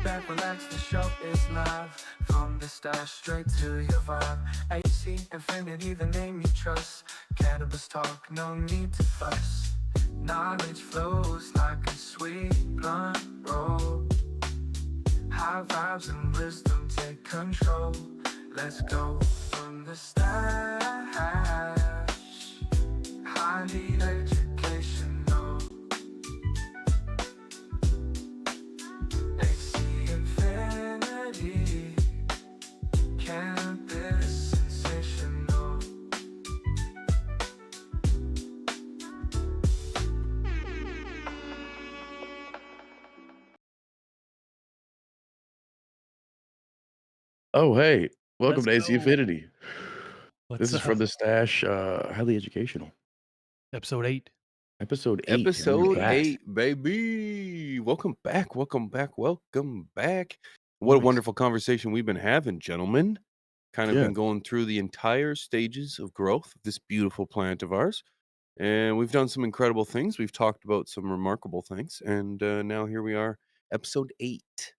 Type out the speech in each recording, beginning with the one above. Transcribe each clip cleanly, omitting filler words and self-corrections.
back, relax, the show is live. From the start straight to your vibe. AC Infinity, the name you trust. Cannabis talk, no need to fuss. Knowledge flows like a sweet blunt roll. High vibes and wisdom take control. Let's go from the stash. Highly educational. AC Infinity. Cannabis sensational. Oh, hey, welcome Let's to AC go. Infinity. This What's is from up? the stash, highly educational. Episode 8. Episode 8, and we're Episode Episode back. 8. 8, baby. Welcome back. Welcome back. Welcome back. What a I'm wonderful conversation we've been having, gentlemen. Kind of Yeah, been going through the entire stages of growth of this beautiful plant of ours. And we've done some incredible things. We've talked about some remarkable things. And now here we are, episode 8. man,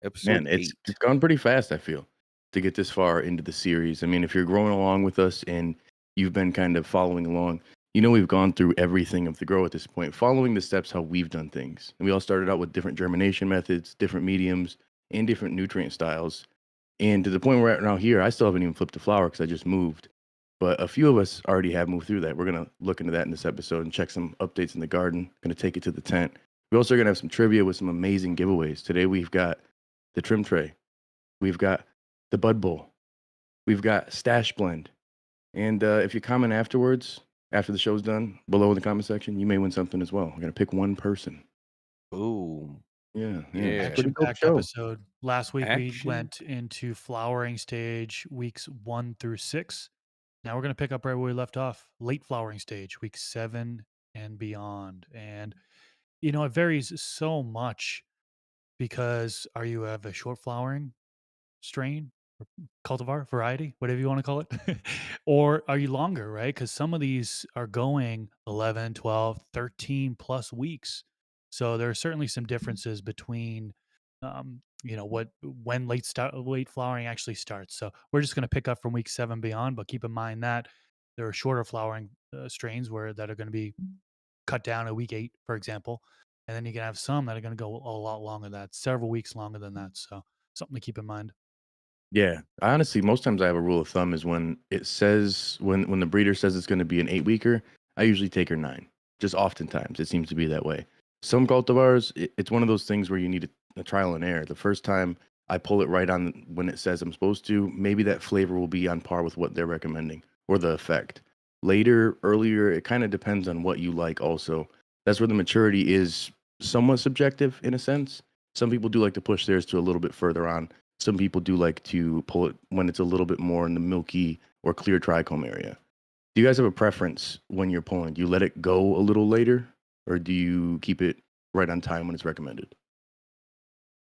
Episode it's 8. gone pretty fast, I feel, to get this far into the series. I mean, if you're growing along with us and you've been kind of following along, we've gone through everything of the grow at this point, following the steps how we've done things. And we all started out with different germination methods, different mediums, and different nutrient styles. And to the point we're at now here, I still haven't even flipped a flower because I just moved. But a few of us already have moved through that. We're gonna look into that in this episode and check some updates in the garden. Gonna take it to the tent. We also are gonna have some trivia with some amazing giveaways. Today we've got the trim tray, we've got the bud bowl, we've got stash blend. And if you comment afterwards, after the show's done, below in the comment section, you may win something as well. We're gonna pick one person. Boom. Yeah, it's a Yeah. pretty dope action-packed show. episode. Last week we Action. went into flowering stage weeks 1 through 6. Now we're going to pick up right where we left off. Late flowering stage, week 7 and beyond. And it varies so much because are you have a short flowering strain, or cultivar, variety, whatever you want to call it? Or are you longer, right? Because some of these are going 11, 12, 13 plus weeks. So there are certainly some differences between, when late flowering actually starts. So we're just going to pick up from week 7 beyond, but keep in mind that there are shorter flowering strains where that are going to be cut down at week 8, for example. And then you can have some that are going to go a lot longer than that, several weeks longer than that. So something to keep in mind. Yeah, I honestly, most times I have a rule of thumb is when it says when the breeder says it's going to be an 8 weeker, I usually take her 9. Just oftentimes it seems to be that way. Some cultivars, it's one of those things where you need a trial and error. The first time I pull it right on when it says I'm supposed to, maybe that flavor will be on par with what they're recommending or the effect. Later, earlier, it kind of depends on what you like. Also, that's where the maturity is somewhat subjective in a sense. Some people do like to push theirs to a little bit further on. Some people do like to pull it when it's a little bit more in the milky or clear trichome area. Do you guys have a preference when you're pulling? Do you let it go a little later, or do you keep it right on time when it's recommended?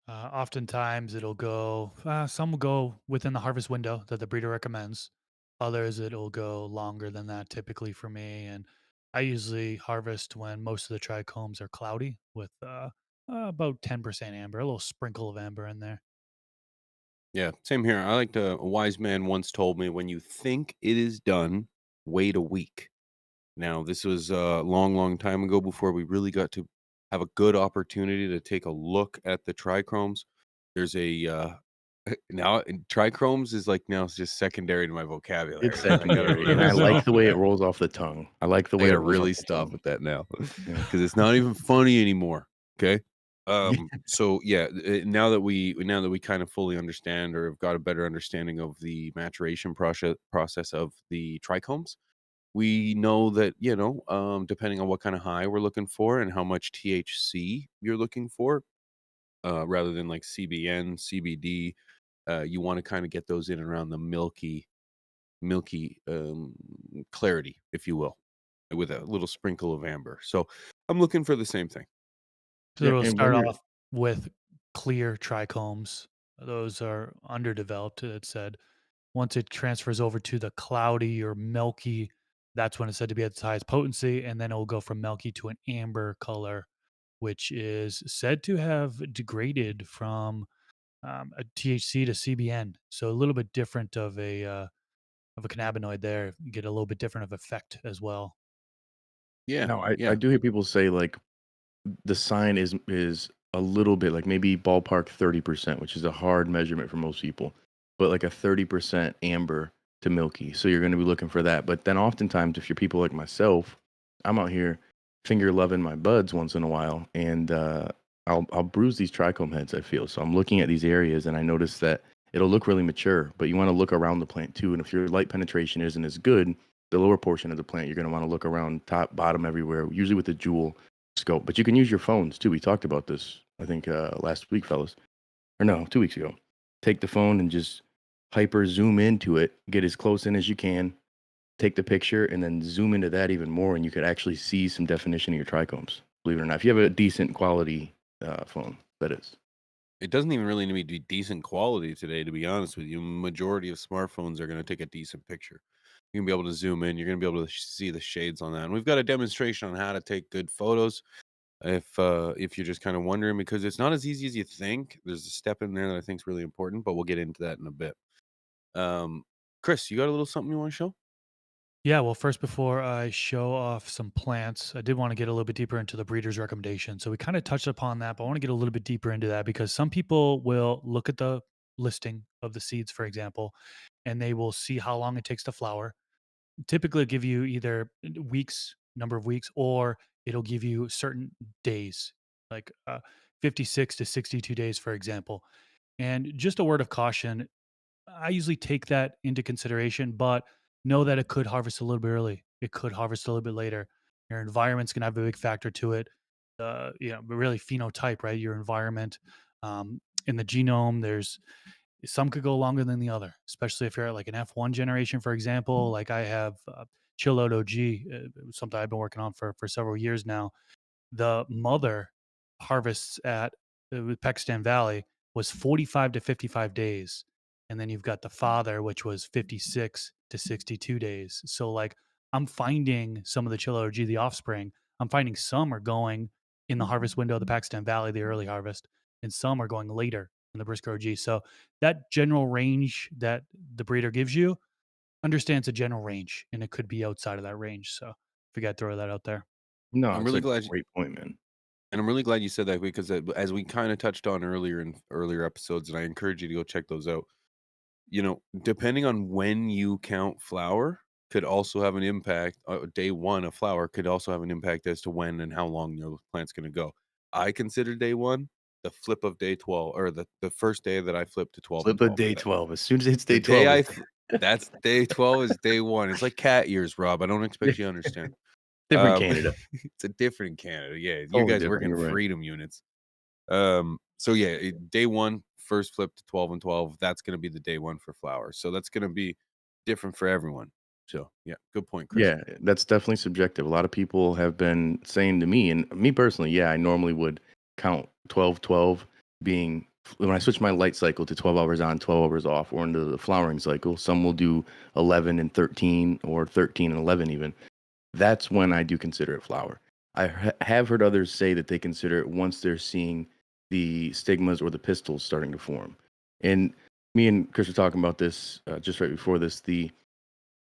Oftentimes, it'll go. Some will go within the harvest window that the breeder recommends. Others, it'll go longer than that. Typically, for me, and I usually harvest when most of the trichomes are cloudy, with about 10% amber, a little sprinkle of amber in there. Yeah, same here. I like to, a wise man once told me, when you think it is done, wait a week. Now, this was a long, long time ago before we really got to have a good opportunity to take a look at the trichromes. There's a now trichromes is like now it's just secondary to my It's vocabulary, man. secondary, and I like the way it Okay. rolls off the tongue. I like the I way it gotta rolls off really the stop tongue. with that now Yeah. because it's not even funny anymore. Okay. So yeah, now that we kind of fully understand or have got a better understanding of the maturation process of the trichomes, we know that, depending on what kind of high we're looking for and how much THC you're looking for, rather than like CBN, CBD, you want to kind of get those in around the milky clarity, if you will, with a little sprinkle of amber. So I'm looking for the same thing. So Yeah, it'll and when start you're off with clear trichomes. Those are underdeveloped, it said. Once it transfers over to the cloudy or milky, that's when it's said to be at its highest potency, and then it will go from milky to an amber color which is said to have degraded from a THC to CBN. So a little bit different of a cannabinoid there. You get a little bit different of effect as well. Yeah, No, I yeah. do hear people say, like, the sign is a little bit like maybe ballpark 30%, which is a hard measurement for most people, but like a 30% amber to milky. So you're going to be looking for that. But then oftentimes, if you're people like myself, I'm out here finger loving my buds once in a while, and I'll bruise these trichome heads. I feel so. I'm looking at these areas, and I notice that it'll look really mature, but you want to look around the plant too. And if your light penetration isn't as good, the lower portion of the plant, you're going to want to look around top, bottom, everywhere, usually with a jewel scope. But you can use your phones too. We talked about this, I think, last week, fellas, or no, 2 weeks ago. Take the phone and just hyper zoom into it, get as close in as you can, take the picture, and then zoom into that even more, and you could actually see some definition of your trichomes. Believe it or not, if you have a decent quality phone, that is. It doesn't even really need to be decent quality today, to be honest with you. Majority of smartphones are going to take a decent picture. You're gonna be able to zoom in. You're gonna be able to see the shades on that. And we've got a demonstration on how to take good photos. If you're just kind of wondering, because it's not as easy as you think. There's a step in there that I think is really important, but we'll get into that in a bit. Um, Chris, you got a little something you want to show? Yeah, well, first, before I show off some plants, I did want to get a little bit deeper into the breeder's recommendation. So we kind of touched upon that, but I want to get a little bit deeper into that because some people will look at the listing of the seeds, for example, and they will see how long it takes to flower. Typically, it'll give you either weeks, number of weeks, or it'll give you certain days, like 56 to 62 days, for example. And just a word of caution, I usually take that into consideration, but know that it could harvest a little bit early. It could harvest a little bit later. Your environment's gonna have a big factor to it. But really phenotype, right? Your environment. In the genome, there's some could go longer than the other, especially if you're at like an F1 generation, for example. Like I have Chill Out OG, something I've been working on for several years now. The mother harvests at with Pakistan Valley was 45 to 55 days. And then you've got the father, which was 56 to 62 days. So like I'm finding some of the Chilla OG, the offspring, I'm finding some are going in the harvest window of the Pakistan Valley, the early harvest, and some are going later in the Brisker OG. So that general range that the breeder gives you understands a general range and it could be outside of that range. So if you got to throw that out there. No, I'm it's really a glad, great point, man. and I'm really glad you said that because as we kind of touched on earlier in earlier episodes, and I encourage you to go check those out. Depending on when you count flower could also have an impact. Day one of flower could also have an impact as to when and how long your plant's going to go. I consider day one the flip of day 12, or the first day that I flipped to 12 and Flip a 12. day 12. As soon as it hits The day day 12, I, it's fl- that's day 12 is day one. It's like cat ears, Rob. I don't expect you to understand. different Um, Canada. it's a different Canada. Yeah, you Totally guys work different. in You're right. freedom units. So yeah, day one, first flip to 12 and 12. That's going to be the day one for flowers. So that's going to be different for everyone. So yeah, good point, Chris. Yeah, that's definitely subjective. A lot of people have been saying to me, and me personally, yeah, I normally would count 12, 12 being when I switch my light cycle to 12 hours on, 12 hours off, or into the flowering cycle. Some will do 11 and 13, or 13 and 11 even. That's when I do consider it flower. Have heard others say that they consider it once they're seeing the stigmas or the pistils starting to form. And me and Chris were talking about this just right before this. The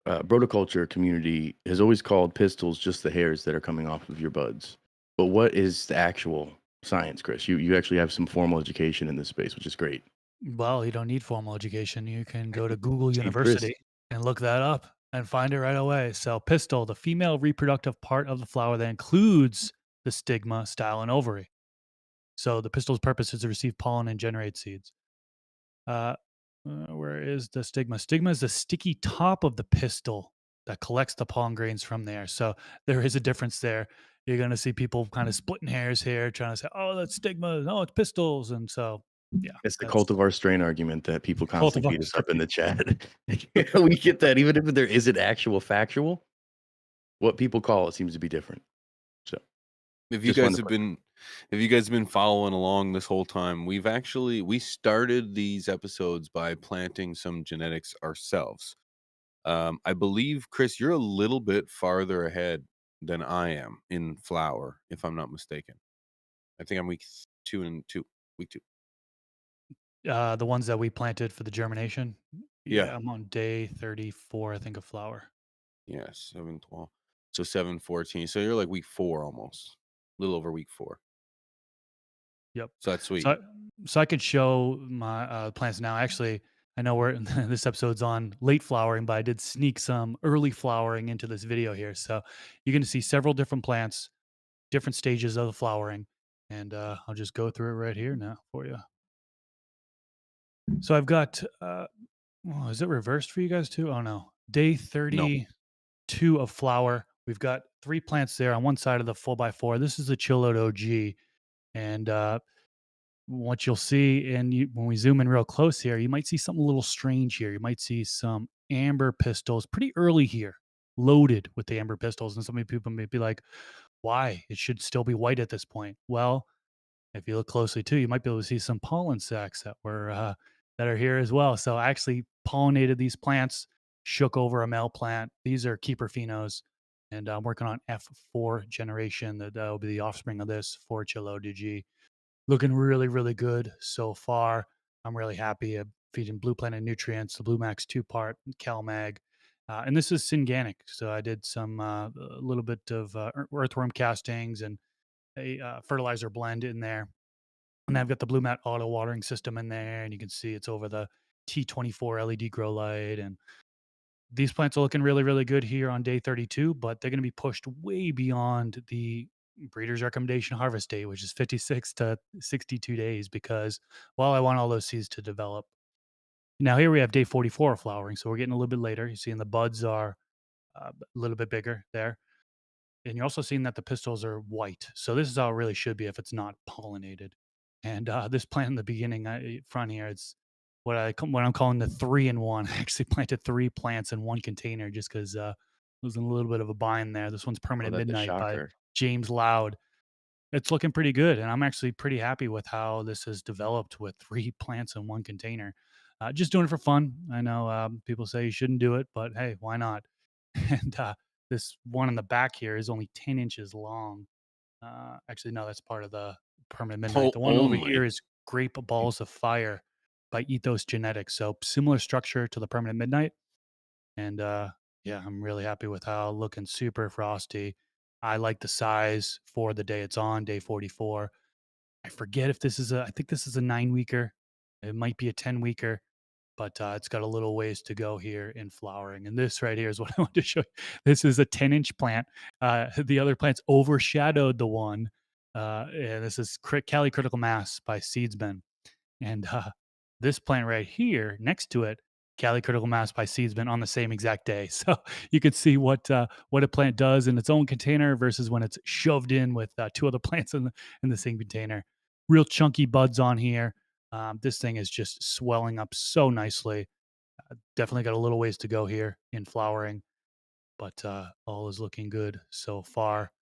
Broticulture community has always called pistils just the hairs that are coming off of your buds. But what is the actual science, Chris? You actually have some formal education in this space, which is great. Well, you don't need formal education. You can go to Google Team Chris. University and look that up and find it right away. So, pistil, the female reproductive part of the flower that includes the stigma, style, and ovary. So, the pistil's purpose is to receive pollen and generate seeds. Uh, where is the stigma? Stigma is the sticky top of the pistil that collects the pollen grains from there. So, there is a difference there. You're going to see people kind of splitting hairs here, trying to say, oh, that's stigma. No, it's pistils. And so, yeah, It's the that's cultivar strain argument that people constantly cultivar beat us up in strain. the chat. We get that, even if there isn't actual factual, what people call it seems to be different. So If you just guys wanted to have put been if you guys have been following along this whole time, we started these episodes by planting some genetics ourselves. I believe, Chris, you're a little bit farther ahead than I am in flower, if I'm not mistaken. I think I'm week 2 and 2. Week 2. The ones that we planted for the germination. Yeah. Yeah, I'm on day 34, I think, of flower. Yeah, 7, 12. So 7, 14. So you're like week 4 almost. A little over week 4. Yep. So that's So, sweet. so I could show my plants now. Actually, I know we're this episode's on late flowering, but I did sneak some early flowering into this video here. So you're going to see several different plants, different stages of the flowering, and I'll just go through it right here now for you. So I've got, oh, is it reversed for you guys too? Oh no, day No. 32 of flower. We've got 3 plants there on one side of the 4x4. This is the Chill Out OG, and what you'll see, and when we zoom in real close here, you might see something a little strange here. You might see some amber pistils pretty early here, loaded with the amber pistils. And so many people may be like, why? It should still be white at this point. Well, if you look closely too, you might be able to see some pollen sacs that are here as well. So I actually pollinated these plants, shook over a male plant. These are keeper phenos, and I'm working on F4 generation that will be the offspring of this for Chilo DG. Looking really, really good so far. I'm really happy. Feeding Blue Planet nutrients, the Blue Max 2-part CalMag. And this is synganic. So I did a little bit of earthworm castings and a fertilizer blend in there. And I've got the Blue Mat auto watering system in there. And you can see it's over the T24 LED grow light. And these plants are looking really, really good here on day 32, but they're going to be pushed way beyond the breeder's recommendation harvest date, which is 56 to 62 days, because, well, I want all those seeds to develop. Now, here we have day 44 of flowering. So we're getting a little bit later. You're seeing the buds are a little bit bigger there. And you're also seeing that the pistils are white. So this is how it really should be if it's not pollinated. And this plant in the beginning, front here, it's what I'm calling the 3-in-1. I actually planted 3 plants in one container just because I was in a little bit of a bind there. This one's Oh, Permanent that's a Midnight by shocker. James Loud. It's looking pretty good, and I'm actually pretty happy with how this has developed with 3 plants in one container. Just doing it for fun. I know people say you shouldn't do it, but hey, why not? And this one in the back here is only 10 inches long. Actually, no, that's part of the Permanent Midnight. Oh, The one over here only. is Grape Balls of Fire by Ethos Genetics. So similar structure to the Permanent Midnight. And yeah, I'm really happy with how looking super frosty. I like the size for the day it's on, day 44. I forget if I think this is a 9 weeker. It might be a 10 weeker, but it's got a little ways to go here in flowering. And this right here is what I want to show you. This is a 10-inch plant. The other plants overshadowed the one. And this is Cali Critical Mass by Seedsman. And this plant right here next to it, Cali Critical Mass by Seedsman on the same exact day. So you could see what a plant does in its own container versus when it's shoved in with 2 other plants in the same container. Real chunky buds on here. This thing is just swelling up so nicely. Definitely got a little ways to go here in flowering, but all is looking good so far.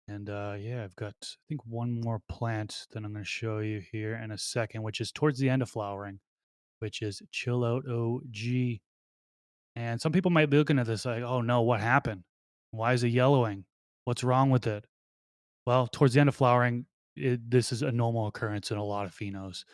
And yeah, I've got, I think, one more plant that I'm going to show you here in a second, which is towards the end of flowering, which is Chill Out OG. And some people might be looking at this like, oh no, what happened? Why is it yellowing? What's wrong with it? Well, towards the end of flowering, this is a normal occurrence in a lot of phenos.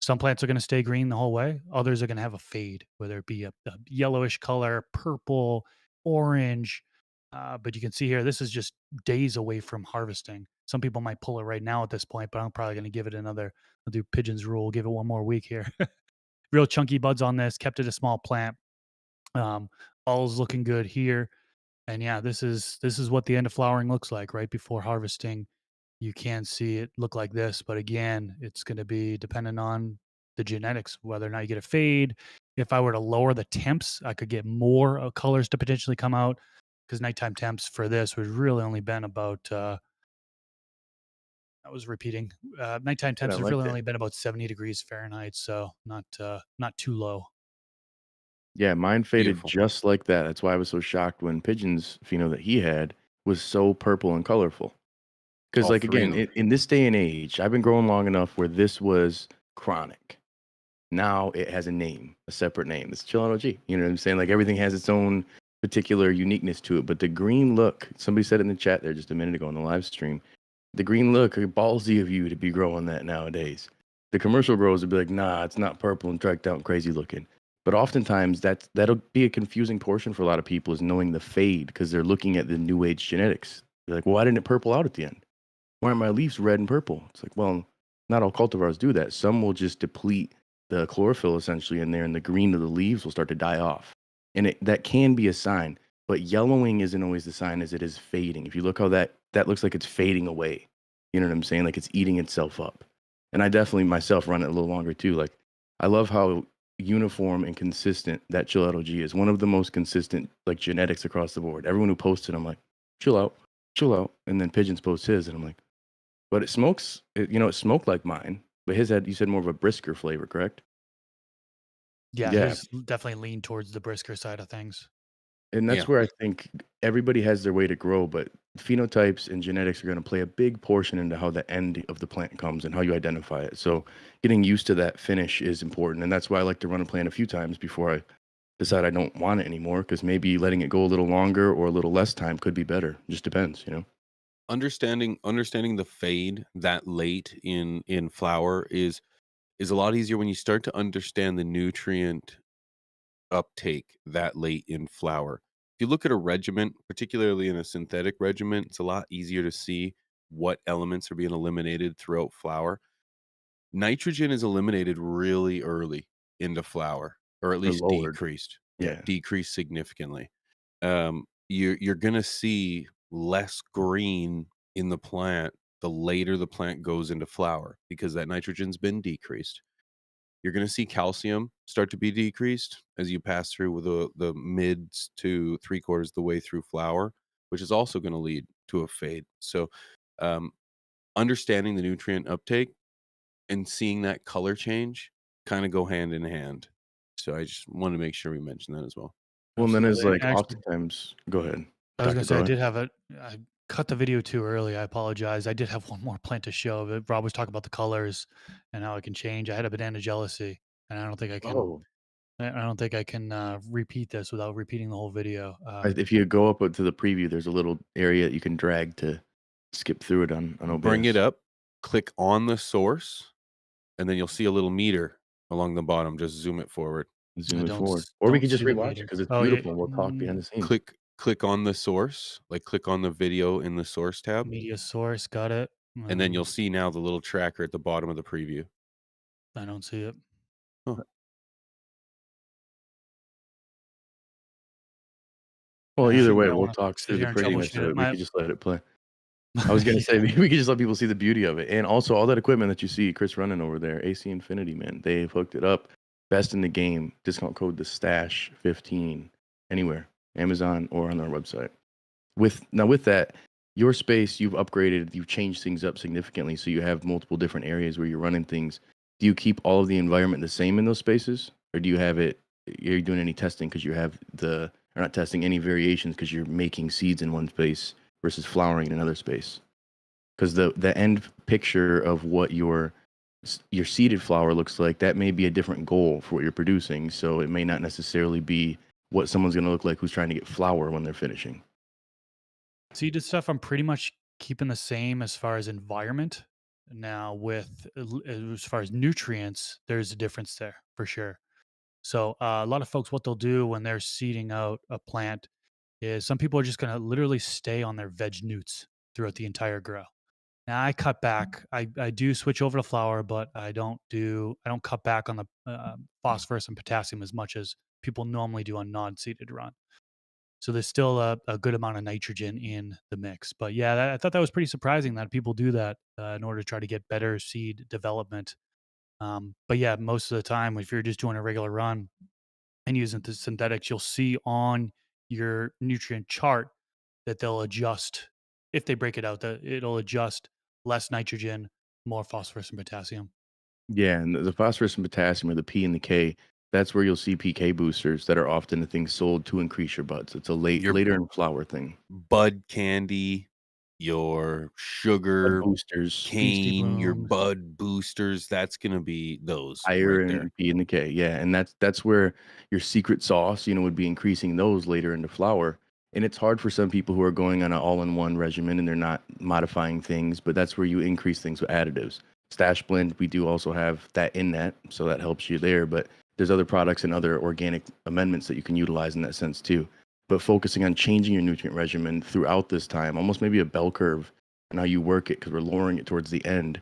Some plants are going to stay green the whole way. Others are going to have a fade, whether it be a yellowish color, purple, orange. But you can see here, this is just days away from harvesting. Some people might pull it right now at this point, but I'm probably going to give it I'll do Pigeon's rule, give it one more week here. Real chunky buds on this, kept it a small plant. Um, all is looking good here. And yeah, this is what the end of flowering looks like right before harvesting. You can see it look like this, but again, it's going to be dependent on the genetics, whether or not you get a fade. If I were to lower the temps, I could get more colors to potentially come out, because nighttime temps for this would really only been about, I was repeating, nighttime And temps I have really liked it. only been about 70 degrees Fahrenheit. So not too low. Yeah, mine faded Beautiful. just like that. That's why I was so shocked when Pigeon's pheno that he had was so purple and colorful. Because, All like, 3 of again, them. in this day and age, I've been growing long enough where this was chronic. Now it has a name, a separate name. It's Chill Out OG. You know what I'm saying? Like, everything has its own particular uniqueness to it. But the green look, somebody said it in the chat there just a minute ago in the live stream. The green look, ballsy of you to be growing that nowadays. The commercial growers would be like, nah, it's not purple and tricked out and crazy looking. But oftentimes that'll be a confusing portion for a lot of people is knowing the fade because they're looking at the new age genetics. They're like, well, why didn't it purple out at the end? Why aren't my leaves red and purple? It's like, well, not all cultivars do that. Some will just deplete the chlorophyll essentially in there, and the green of the leaves will start to die off. And that can be a sign, but yellowing isn't always the sign as it is fading. If you look how that looks like it's fading away, you know what I'm saying? Like it's eating itself up. And I definitely myself run it a little longer too. Like I love how uniform and consistent that chill out OG is. One of the most consistent like genetics across the board. Everyone who posts it, I'm like, chill out. And then Pigeons posts his, and I'm like, but it smokes, it smoked like mine, but his had, you said more of a brisker flavor, correct? Yeah, Yeah. his definitely lean towards the brisker side of things. And Yeah. that's where I think everybody has their way to grow, but phenotypes and genetics are going to play a big portion into how the end of the plant comes and how you identify it. So getting used to that finish is important. And that's why I like to run a plant a few times before I decide I don't want it anymore, because maybe letting it go a little longer or a little less time could be better. Just depends. Understanding the fade that late in flower is a lot easier when you start to understand the nutrient uptake that late in flower. If you look at a regiment, particularly in a synthetic regiment, it's a lot easier to see what elements are being eliminated throughout flower. Nitrogen is eliminated really early into flower, or at Or least lowered. decreased. Yeah, Yeah. decreased significantly. You're gonna see less green in the plant the later the plant goes into flower because that nitrogen's been decreased. You're gonna see calcium start to be decreased as you pass through with the mids to three quarters of the way through flower, which is also gonna lead to a fade. So, um, understanding the nutrient uptake and seeing that color change kind of go hand in hand. So I just want to make sure we mention that as well. Well, and then it's Absolutely. And like actually, oftentimes, go ahead, I was gonna Dr. say Grower. I cut the video too early. I apologize. I did have one more plant to show, but Rob was talking about the colors and how it can change. I had a banana jealousy, and Oh, I don't think I can repeat this without repeating the whole video. if you go up to the preview, there's a little area that you can drag to skip through it on Bring it OBS. up, click on the source, and then you'll see a little meter along the bottom. Just zoom it forward. Zoom it forward. Or we don't could just see the rewatch it meter. because it's Oh yeah, beautiful and we'll talk behind the scenes. Click on the source, like click on the video in the source tab, media source. Got it. and then you'll see now the little tracker at the bottom of the preview. I don't see it. Huh. Well, Yeah, either forget way, it. I we'll want to talk sit through the here and prettiness troubleshoot of it. it. We could just let it play. I was gonna say we could just let people see the beauty of it, and also all that equipment that you see Chris running over there, AC Infinity, man, they've hooked it up. Best in the game. Discount code the stash 15 anywhere, Amazon or on our website. With that, your space you've upgraded, you've changed things up significantly, so you have multiple different areas where you're running things. Do you keep all of the environment the same in those spaces, or do you have it? Are you doing any testing because you have or not testing any variations because you're making seeds in one space versus flowering in another space? Because the end picture of what your seeded flower looks like, that may be a different goal for what you're producing. So it may not necessarily be what someone's going to look like who's trying to get flower when they're finishing. Seeded stuff, I'm pretty much keeping the same as far as environment. Now, with as far as nutrients, there's a difference there for sure. So, a lot of folks, what they'll do when they're seeding out a plant is some people are just going to literally stay on their veg newts throughout the entire grow. Now, I cut back. I do switch over to flower, but I don't cut back on the phosphorus and potassium as much as people normally do on non-seeded run. So there's still a good amount of nitrogen in the mix. But yeah, I thought that was pretty surprising that people do that in order to try to get better seed development. But yeah, most of the time, if you're just doing a regular run and using the synthetics, you'll see on your nutrient chart that they'll adjust if they break it out, that it'll adjust less nitrogen, more phosphorus and potassium. Yeah, and the phosphorus and potassium or the P and the K, that's where you'll see PK boosters that are often the things sold to increase your buds. It's a Your later in flower thing. bud candy, your Bud sugar boosters, Beastie cane, your blooms. bud boosters, that's gonna be those higher right there. in P and the K. Yeah, and that's where your secret sauce, would be increasing those later into flower. And it's hard for some people who are going on an all-in-one regimen and they're not modifying things, but that's where you increase things with additives. Stash blend, we do also have that in that, so that helps you there. But there's other products and other organic amendments that you can utilize in that sense too. But focusing on changing your nutrient regimen throughout this time, almost maybe a bell curve, and how you work it because we're lowering it towards the end.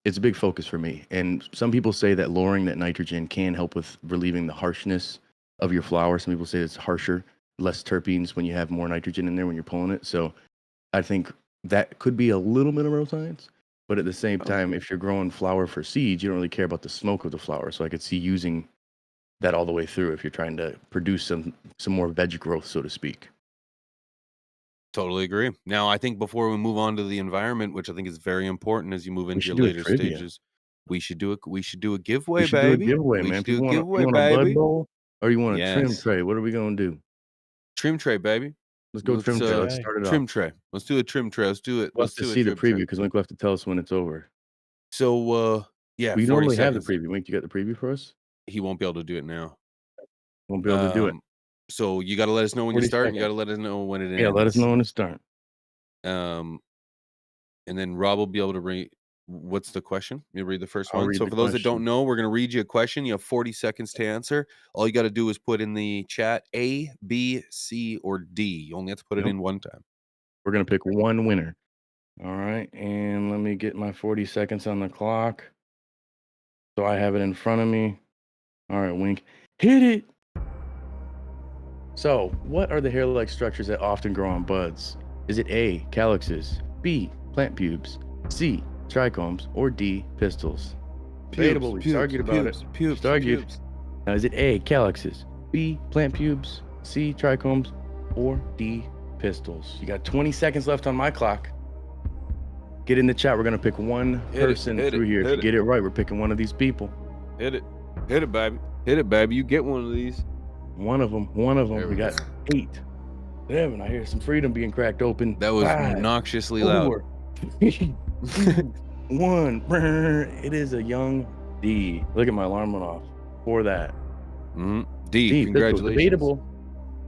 It's a big focus for me. And some people say that lowering that nitrogen can help with relieving the harshness of your flower. Some people say it's harsher, less terpenes when you have more nitrogen in there when you're pulling it. So I think that could be a little bit of real science. But at the same Oh, time, if you're growing flower for seeds, you don't really care about the smoke of the flower. So I could see using that all the way through if you're trying to produce some more veg growth, so to speak. totally agree. Now, I think before we move on to the environment, which I think is very important as you move We into should your do a later trivia. stages, we should do a We giveaway, should do a baby. giveaway, We man. should do a People want you giveaway, want a bud baby. bowl or you want a trim Yes. tray? What are we gonna do? Trim tray, baby. Let's go Let's trim tray. Let's Okay. start it off. trim tray. Let's do a trim tray. Let's do it. We'll have Let's to do a see the trim tray. preview because Link will have to tell us when it's over. So yeah, We 40 normally have the seconds. preview. Link, you got the preview for us? He won't be able to do it now. Won't be able to do it. So you gotta let us know when you 40 start and you gotta seconds. let us know when it Yeah, let us ends. know when to start. Um and then Rob will be able to read what's the question? You read the first I'll one. read So the for those that don't question. know, we're gonna read you a question. You have 40 seconds to answer. All you gotta do is put in the chat A, B, C, or D. You only have to put it Yep. in one time. We're gonna pick one winner. All right, and let me get my 40 seconds on the clock. So I have it in front of me. All right, Wink. Hit it. So, what are the hair-like structures that often grow on buds? Is it A, calyxes, B, plant pubes, C, trichomes, or D, pistils? Debatable. We just argued about it. Just argued. Now, is it A, calyxes, B, plant pubes, C, trichomes, or D, pistils? You got 20 seconds left on my clock. Get in the chat. We're going to pick one person through here. If you get it right, we're picking one of these people. Hit it. Hit it, baby. Hit it, baby. You get one of these. One of them. One of them. There We we got go. 8, 7. I hear some freedom being cracked open. That was 5, obnoxiously loud. 4, 3, 2, 1. It is a young D. Look at my alarm went off for that. Mhm. D, D, pistols. congratulations. Debatable.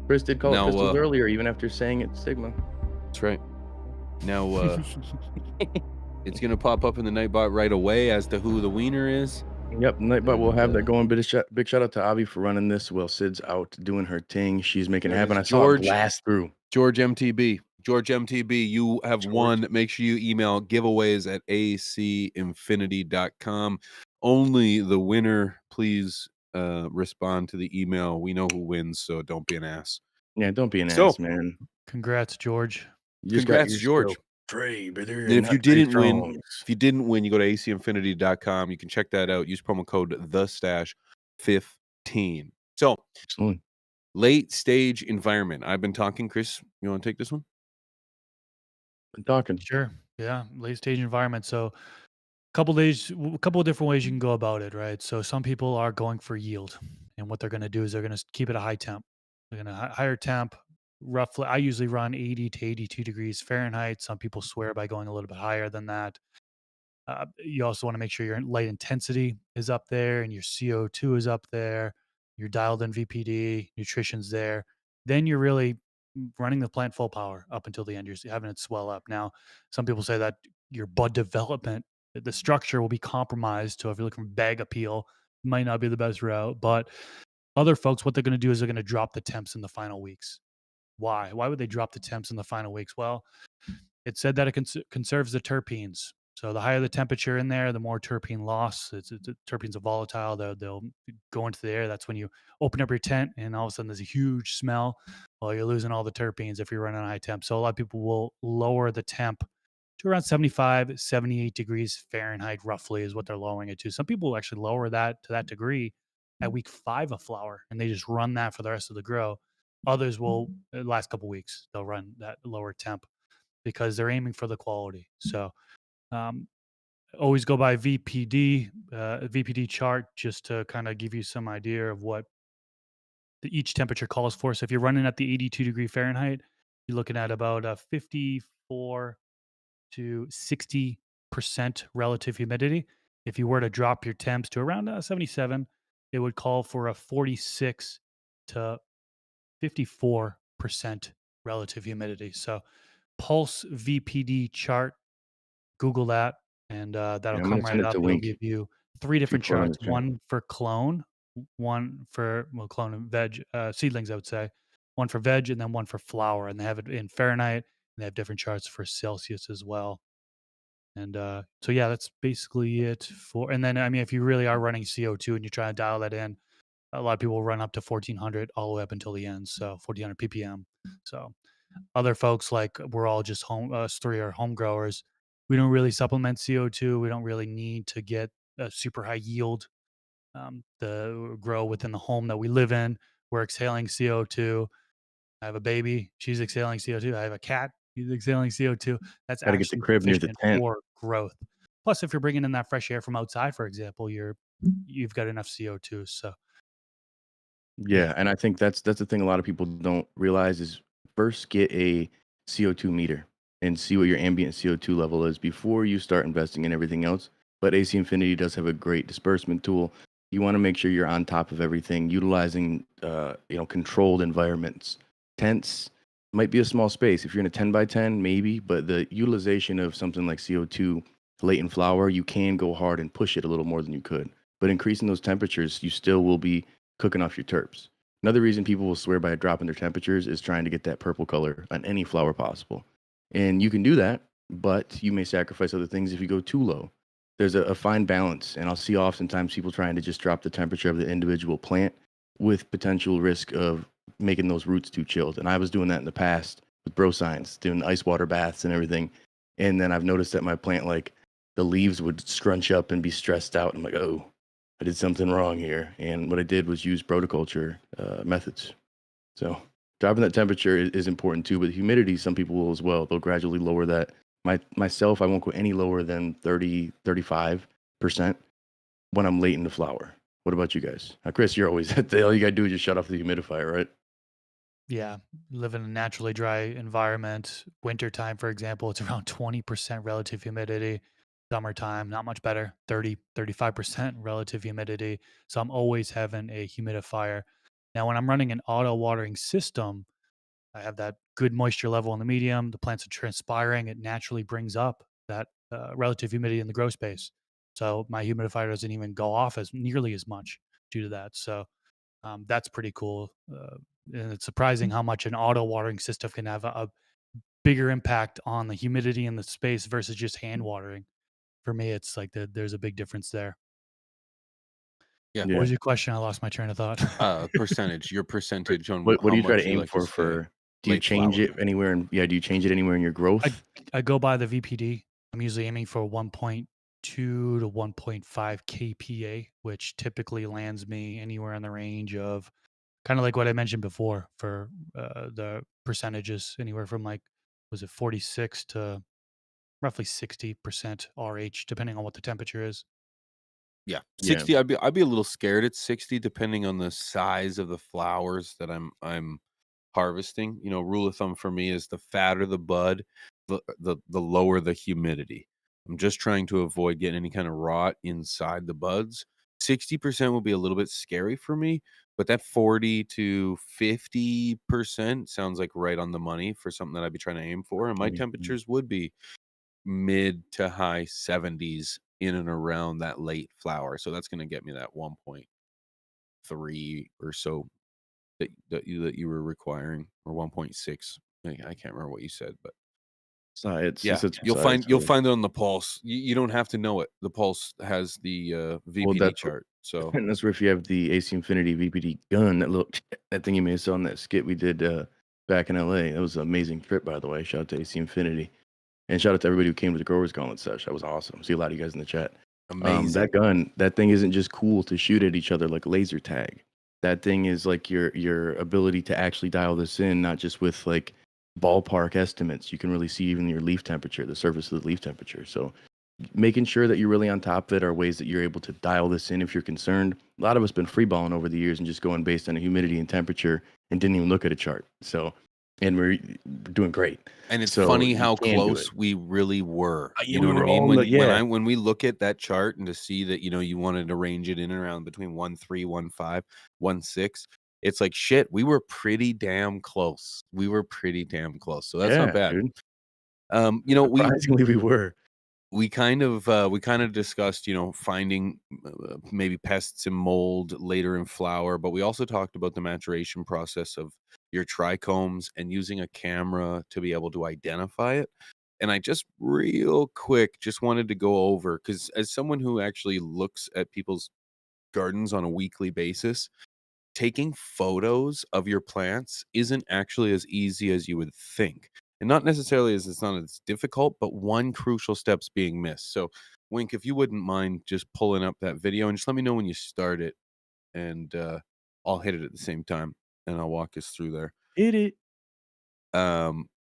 Chris did call it Now, pistols earlier, even after saying it's Sigma. That's right. Now, it's gonna pop up in the Nightbot right away as to who the wiener is. Yep, Nightbot will And, have that going. Big shout out to Avi for running this while Sid's out doing her thing. She's making it There it happen. is. I saw it George. blast through. George MTB. George MTB, you have George. won. Make sure you email giveaways at acinfinity.com. Only the winner, please respond to the email. We know who wins, so don't be an ass. Yeah, don't be an So- ass, man. Congrats, George. You just Congrats, got George. Trey, brother. And if not you Trey didn't win, Songz. If you didn't win, you go to acinfinity.com. You can check that out. Use promo code THESTASH15. So, Excellent. late stage environment. I've been talking. Chris, you want to take this one? Been talking. Sure. Yeah. Late stage environment. So couple days, a couple of different ways you can go about it, right? So some people are going for yield, and what they're going to do is they're going to keep it a high temp. They're going to higher temp. Roughly, I usually run 80 to 82 degrees Fahrenheit. Some people swear by going a little bit higher than that. You also want to make sure your light intensity is up there and your CO2 is up there. You're dialed in VPD, nutrition's there. Then you're really running the plant full power up until the end. You're having it swell up. Now, some people say that your bud development, the structure will be compromised. So if you're looking for bag appeal, might not be the best route. But other folks, what they're going to do is they're going to drop the temps in the final weeks. Why? Why would they drop the temps in the final weeks? Well, it said that it conserves the terpenes. So the higher the temperature in there, the more terpene loss. Terpenes are volatile. They'll go into the air. That's when you open up your tent and all of a sudden there's a huge smell. Well, you're losing all the terpenes if you're running high temp. So a lot of people will lower the temp to around 75, 78 degrees Fahrenheit, roughly, is what they're lowering it to. Some people will actually lower that to that degree at week 5 of flower, and they just run that for the rest of the grow. Others will, last couple weeks, they'll run that lower temp because they're aiming for the quality. So um, always go by VPD chart just to kind of give you some idea of what each temperature calls for. So if you're running at the 82 degree Fahrenheit, you're looking at about 54 to 60% relative humidity. If you were to drop your temps to around 77, it would call for a 46 to 54% relative humidity. So Pulse VPD chart, Google that, and Yeah, that'll I'm gonna come send right it up. to It'll give Wink. you three different People are on charts: the chat. one for clone, one for clone and veg seedlings, I would say, one for veg, and then one for flower. And they have it in Fahrenheit, and they have different charts for Celsius as well. And so yeah, that's basically it for. And then I mean, if you really are running CO2 and you're trying to dial that in, a lot of people run up to 1400 all the way up until the end, so 1400 ppm. So other folks, like, we're all just home, us three are home growers. We don't really supplement CO2. We don't really need to get a super high yield to grow within the home that we live in. We're exhaling CO2. I have a baby. She's exhaling CO2. I have a cat. He's exhaling CO2. That's Gotta get the actually crib near the sufficient tent. for growth. Plus, if you're bringing in that fresh air from outside, for example, you've got enough CO2. So yeah, Yeah, and I think that's the thing a lot of people don't realize is first get a CO2 meter and see what your ambient CO2 level is before you start investing in everything else. But AC Infinity does have a great disbursement tool. You want to make sure you're on top of everything, utilizing controlled environments. Tents might be a small space. If you're in a 10 by 10, maybe, but the utilization of something like CO2 latent flower, you can go hard and push it a little more than you could. But increasing those temperatures, you still will be cooking off your terps. Another reason people will swear by dropping their temperatures is trying to get that purple color on any flower possible. And you can do that, but you may sacrifice other things if you go too low. There's a fine balance, and I'll see oftentimes people trying to just drop the temperature of the individual plant with potential risk of making those roots too chilled. And I was doing that in the past with bro science, doing ice water baths and everything. And then I've noticed that my plant, like, the leaves would scrunch up and be stressed out. I'm like, oh, I did something wrong here. And what I did was use protoculture methods. So dropping that temperature is important too, but humidity, some people will as well. They'll gradually lower that. Myself, I won't go any lower than 30, 35% when I'm late in the flower. What about you guys? Chris, you're always all you gotta do is just shut off the humidifier, right? yeah, live in a naturally dry environment. Wintertime, for example, it's around 20% relative humidity. Summertime, not much better, 35% relative humidity. So I'm always having a humidifier. Now, when I'm running an auto watering system, I have that good moisture level in the medium. The plants are transpiring. It naturally brings up that relative humidity in the grow space. So my humidifier doesn't even go off as nearly as much due to that. So that's pretty cool. And it's surprising how much an auto watering system can have a bigger impact on the humidity in the space versus just hand watering. For me, it's like there's a big difference there. Yeah. What Yeah. was your question? I lost my train of thought. Percentage, your percentage on What how do you try to much you aim like to stay for? Do you late change flower. it anywhere do you change it anywhere in your I growth? I go by the VPD. I'm usually aiming for 1.2 to 1.5 kPa, which typically lands me anywhere in the range of kind of like what I mentioned before for the percentages, anywhere from, like, was it 46 to roughly 60% RH, depending on what the temperature is. Yeah, Yeah. 60, I'd be a little scared at 60 depending on the size of the flowers that I'm harvesting. You know, rule of thumb for me is the fatter the bud, the lower the humidity. I'm just trying to avoid getting any kind of rot inside the buds. 60% will be a little bit scary for me, but that 40 to 50% sounds like right on the money for something that I'd be trying to aim for. And my Mhm. temperatures would be mid to high 70s in and around that late flower. So that's going to get me that 1.3 or so that you were requiring, or 1.6. I can't remember what you said, but You yeah, said some you'll size. find you'll find it on the pulse. You don't have to know it. The pulse has the Well, VPD that's chart. So and that's where if you have the AC Infinity VPD gun, that little that thing you may have saw in that skit we did back in LA. That was an amazing trip, by the way. Shout out to AC Infinity. And shout out to everybody who came to the Growers Gauntlet sesh. That was awesome. See a lot of you guys in the chat. That amazing. gun, that thing isn't just cool to shoot at each other like laser tag. That thing is like your ability to actually dial this in, not just with like ballpark estimates. You can really see even your leaf temperature, the surface of the leaf temperature. So making sure that you're really on top of it are ways that you're able to dial this in if you're concerned. A lot of us been freeballing over the years and just going based on the humidity and temperature and didn't even look at a chart. So, and we're doing great. And it's So funny you how can do it. close we really were. Yeah, You know we what I were mean? all in the, yeah. When we look at that chart and to see that, you know, you wanted to range it in and around between 1.3, 1.5, 1.6, it's like, shit, we were pretty damn close. We were pretty damn close. So that's not Yeah, bad. dude. You know, Surprisingly, we were. we kind of discussed, you know, finding maybe pests and mold later in flower, but we also talked about the maturation process of your trichomes and using a camera to be able to identify it. And I just real quick just wanted to go over, because as someone who actually looks at people's gardens on a weekly basis, taking photos of your plants isn't actually as easy as you would think. And not necessarily as it's not as difficult, but one crucial step's being missed. So, Wink, if you wouldn't mind just pulling up that video and just let me know when you start it, and I'll hit it at the same time and I'll walk us through there. Hit it.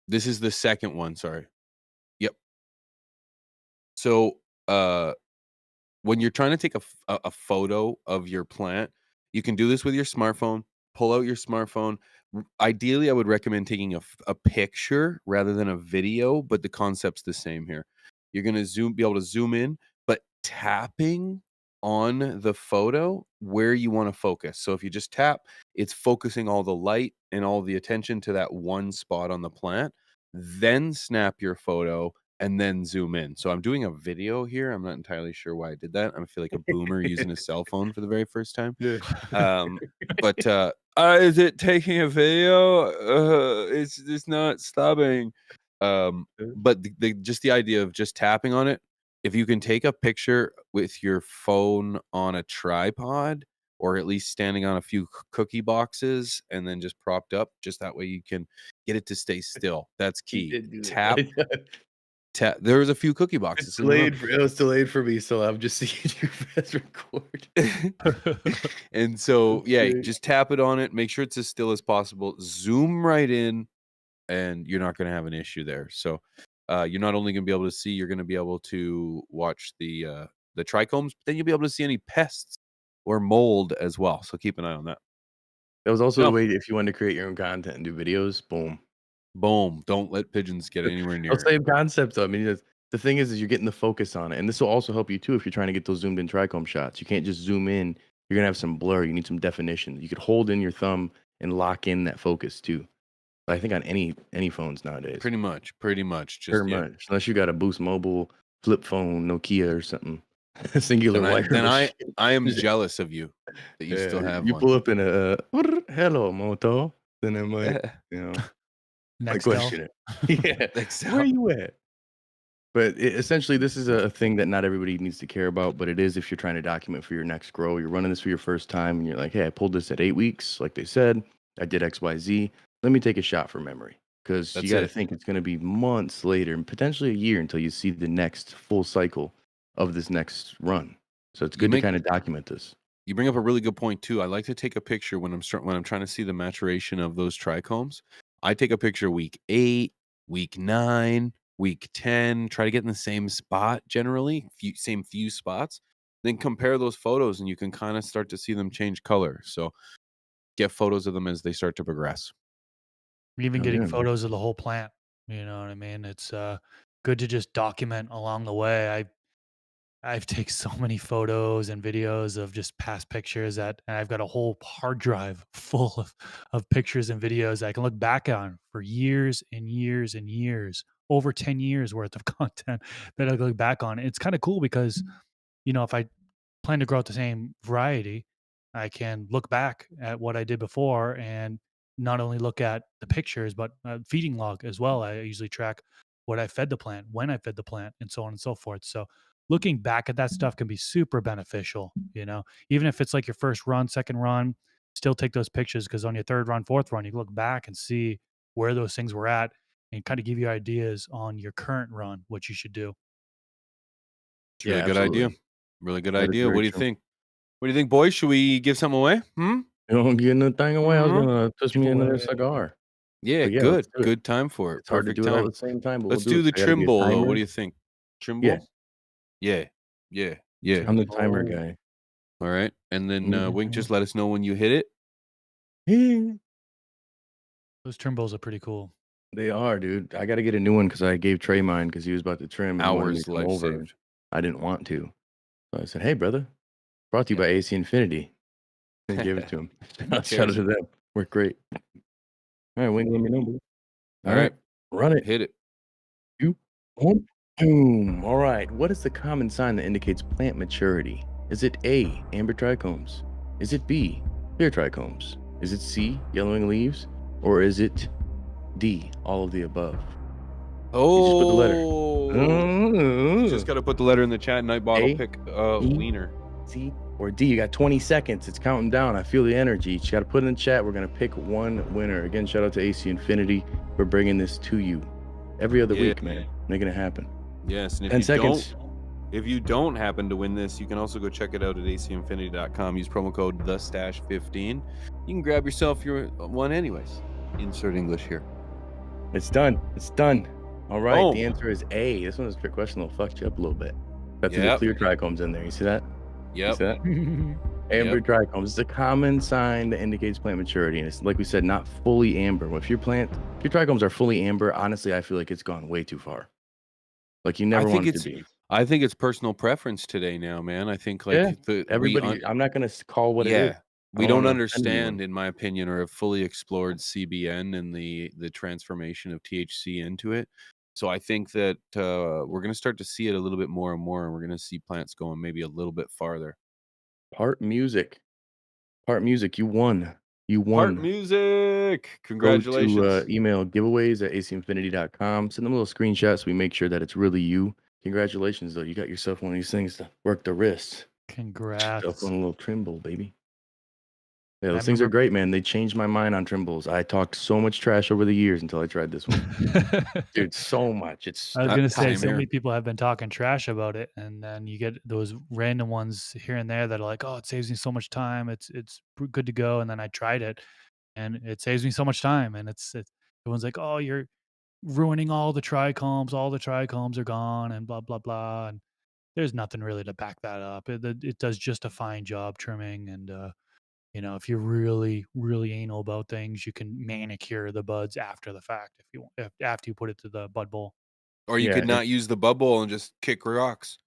This is the second one. Sorry. Yep. So, uh, when you're trying to take a photo of your plant, you can do this with your smartphone. Pull out your smartphone. Ideally, I would recommend taking a picture rather than a video, but the concept's the same here. You're gonna be able to zoom in, but tapping on the photo where you want to focus. So if you just tap, it's focusing all the light and all the attention to that one spot on the plant. Then snap your photo and then zoom in. So I'm doing a video here. I'm not entirely sure why I did that. I feel like a boomer using a cell phone for the very first time. Yeah. Um, but is it taking a video? It's not stopping. But just the idea of just tapping on it. If you can take a picture with your phone on a tripod, or at least standing on a few cookie boxes and then just propped up, just that way you can get it to stay still. That's He key. did do Tap, that. tap. There was a few cookie It's boxes in the room. delayed for it was delayed for me, so I'm just seeing you press record. And so, That's yeah, great. just tap it on it. Make sure it's as still as possible. Zoom right in, and you're not going to have an issue there. So, you're not only going to be able to see, you're going to be able to watch the trichomes, but then you'll be able to see any pests or mold as well. So keep an eye on that. That was also the No, way if you wanted to create your own content and do videos, boom. boom! Don't let pigeons get anywhere Oh, near it. same concept though. I mean, the thing is you're getting the focus on it, and this will also help you too if you're trying to get those zoomed in trichome shots. You can't just zoom in. You're gonna have some blur. You need some definition. You could hold in your thumb and lock in that focus too. I think on any phones nowadays, Pretty much. very Just yeah. much, unless you got a Boost Mobile flip phone, Nokia or something, singular Then wireless shit. I am jealous of you that you Yeah, still have you one. pull up in a hello moto, then I might, you know, might Nextel. question it. Yeah, where Excel. you at? But essentially, this is a thing that not everybody needs to care about, but it is if you're trying to document for your next grow. You're running this for your first time, and you're like, "Hey, I pulled this at 8 weeks, like they said. I did X, Y, Z. Let me take a shot for memory." Because you That's got to it. think it's going to be months later, and potentially a year until you see the next full cycle of this next run. So it's You good to make kind of document this. You bring up a really good point too. I like to take a picture when when I'm trying to see the maturation of those trichomes. I take a picture week 8, week 9, week 10, try to get in the same spot generally, same few spots. Then compare those photos and you can kind of start to see them change color. So get photos of them as they start to progress. Even Oh getting yeah, man. photos of the whole plant, you know what I mean? It's, good to just document along the way. I've taken so many photos and videos of just past pictures that and I've got a whole hard drive full of pictures and videos I can look back on for years and years and years, over 10 years worth of content that I look back on. It's kinda cool because, if I plan to grow out the same variety, I can look back at what I did before and not only look at the pictures, but feeding log as well. I usually track what I fed the plant, when I fed the plant, and so on and so forth. So looking back at that stuff can be super beneficial. Even if it's like your first run, second run, still take those pictures because on your third run, fourth run, you can look back and see where those things were at and kind of give you ideas on your current run, what you should do. It's a Yeah, really good idea. absolutely. Really good That is idea. very What do you true. think? What do you think, boys? Should we give some away? Hmm? You don't get nothing away. I was Hmm? gonna twist me another Giveaway. cigar, Yeah, but yeah, let's good. do it. Good time for it. It's hard to Perfect do it all time. at the same time, but we'll Let's do do it. the So I got to be a Trimble though. What timer. do you think? Yeah, Trimble? Yeah. Yeah. Yeah. I'm the timer Trimble. guy. All right. And then Wink, Mhm. just let us know when you hit it. Those Trimbles are pretty cool. They are, dude. I got to get a new one because I gave Trey mine because he was about to trim and he wanted me to Hours come life over. And saved. I didn't want to. So I said, "Hey, brother, brought to you Yeah. by AC Infinity. and gave it to him. Who Shout out cares? to them. Worked great. All right, Wayne, let me know, bro. All All right, right, run it. hit it. You, boom, boom. All right. What is the common sign that indicates plant maturity? Is it A, amber trichomes? Is it B, clear trichomes? Is it C, yellowing leaves? Or is it D, all of the above? You just put the letter. Oh, just got to put the letter in the chat. Night bottle A, pick B, wiener. C, or D. You got 20 seconds. It's counting down. I feel the energy. You got to put it in the chat. We're going to pick one winner. Again, shout out to AC Infinity for bringing this to you every other week, man. Making it happen. Yes, and 10 seconds. if you don't happen to win this, you can also go check it out at acinfinity.com. Use promo code TheStash15. You can grab yourself your one anyways. Insert English here. It's done. It's done. All right. Boom. The answer is A. This one is a trick question. It'll fuck you up a little bit. Got the Yep. clear trichomes in there. You see that? You Yep. see that? Amber trichomes. It's a common sign that indicates plant maturity. And it's like we said, not fully amber. If your trichomes are fully amber, honestly, I feel like it's gone way too far. Like you never want it to be. I think it's personal preference today now, man. I think like everybody. I'm not gonna call what it is. We don't understand, in my opinion, or have fully explored CBN and the transformation of THC into it. So I think that we're going to start to see it a little bit more and more, and we're going to see plants going maybe a little bit farther. Part music. You won. Part music. Congratulations. Go to email giveaways at acinfinity.com. Send them a little screenshot so we make sure that it's really you. Congratulations, though. You got yourself one of these things to work the wrist. Congrats. Yourself on a little Trimble, baby. Yeah, those things are great, man. They changed my mind on Trimbles. I talked so much trash over the years until I tried this one. Dude, so much. I was going to say, so many people have been talking trash about it, and then you get those random ones here and there that are like, oh, it saves me so much time. It's good to go. And then I tried it, and it saves me so much time. And it's everyone's like, oh, you're ruining all the trichomes. All the trichomes are gone, and blah, blah, blah. And there's nothing really to back that up. It does just a fine job trimming, and if you're really, really anal about things, you can manicure the buds after the fact if you want, after you put it to the bud bowl. Or you could not use the bud bowl and just kick rocks.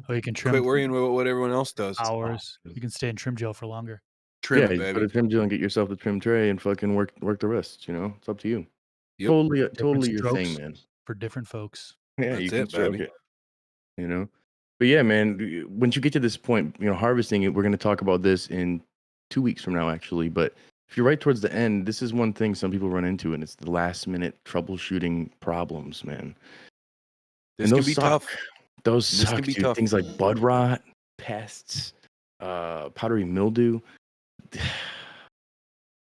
Or you can trim. Quit worrying about what everyone else does. Hours. You can stay in trim gel for longer. Trim it, you put a trim gel and get yourself the trim tray and fucking work the rest. It's up to you. Yep. Totally your thing, man. For different folks. Yeah, that's you can stroke it. But yeah, man, once you get to this point, harvesting it, we're going to talk about this in 2 weeks from now, actually. But if you're right towards the end, this is one thing some people run into, and it's the last minute troubleshooting problems, man. This can be tough. Those suck, dude. Things like bud rot, pests, powdery mildew.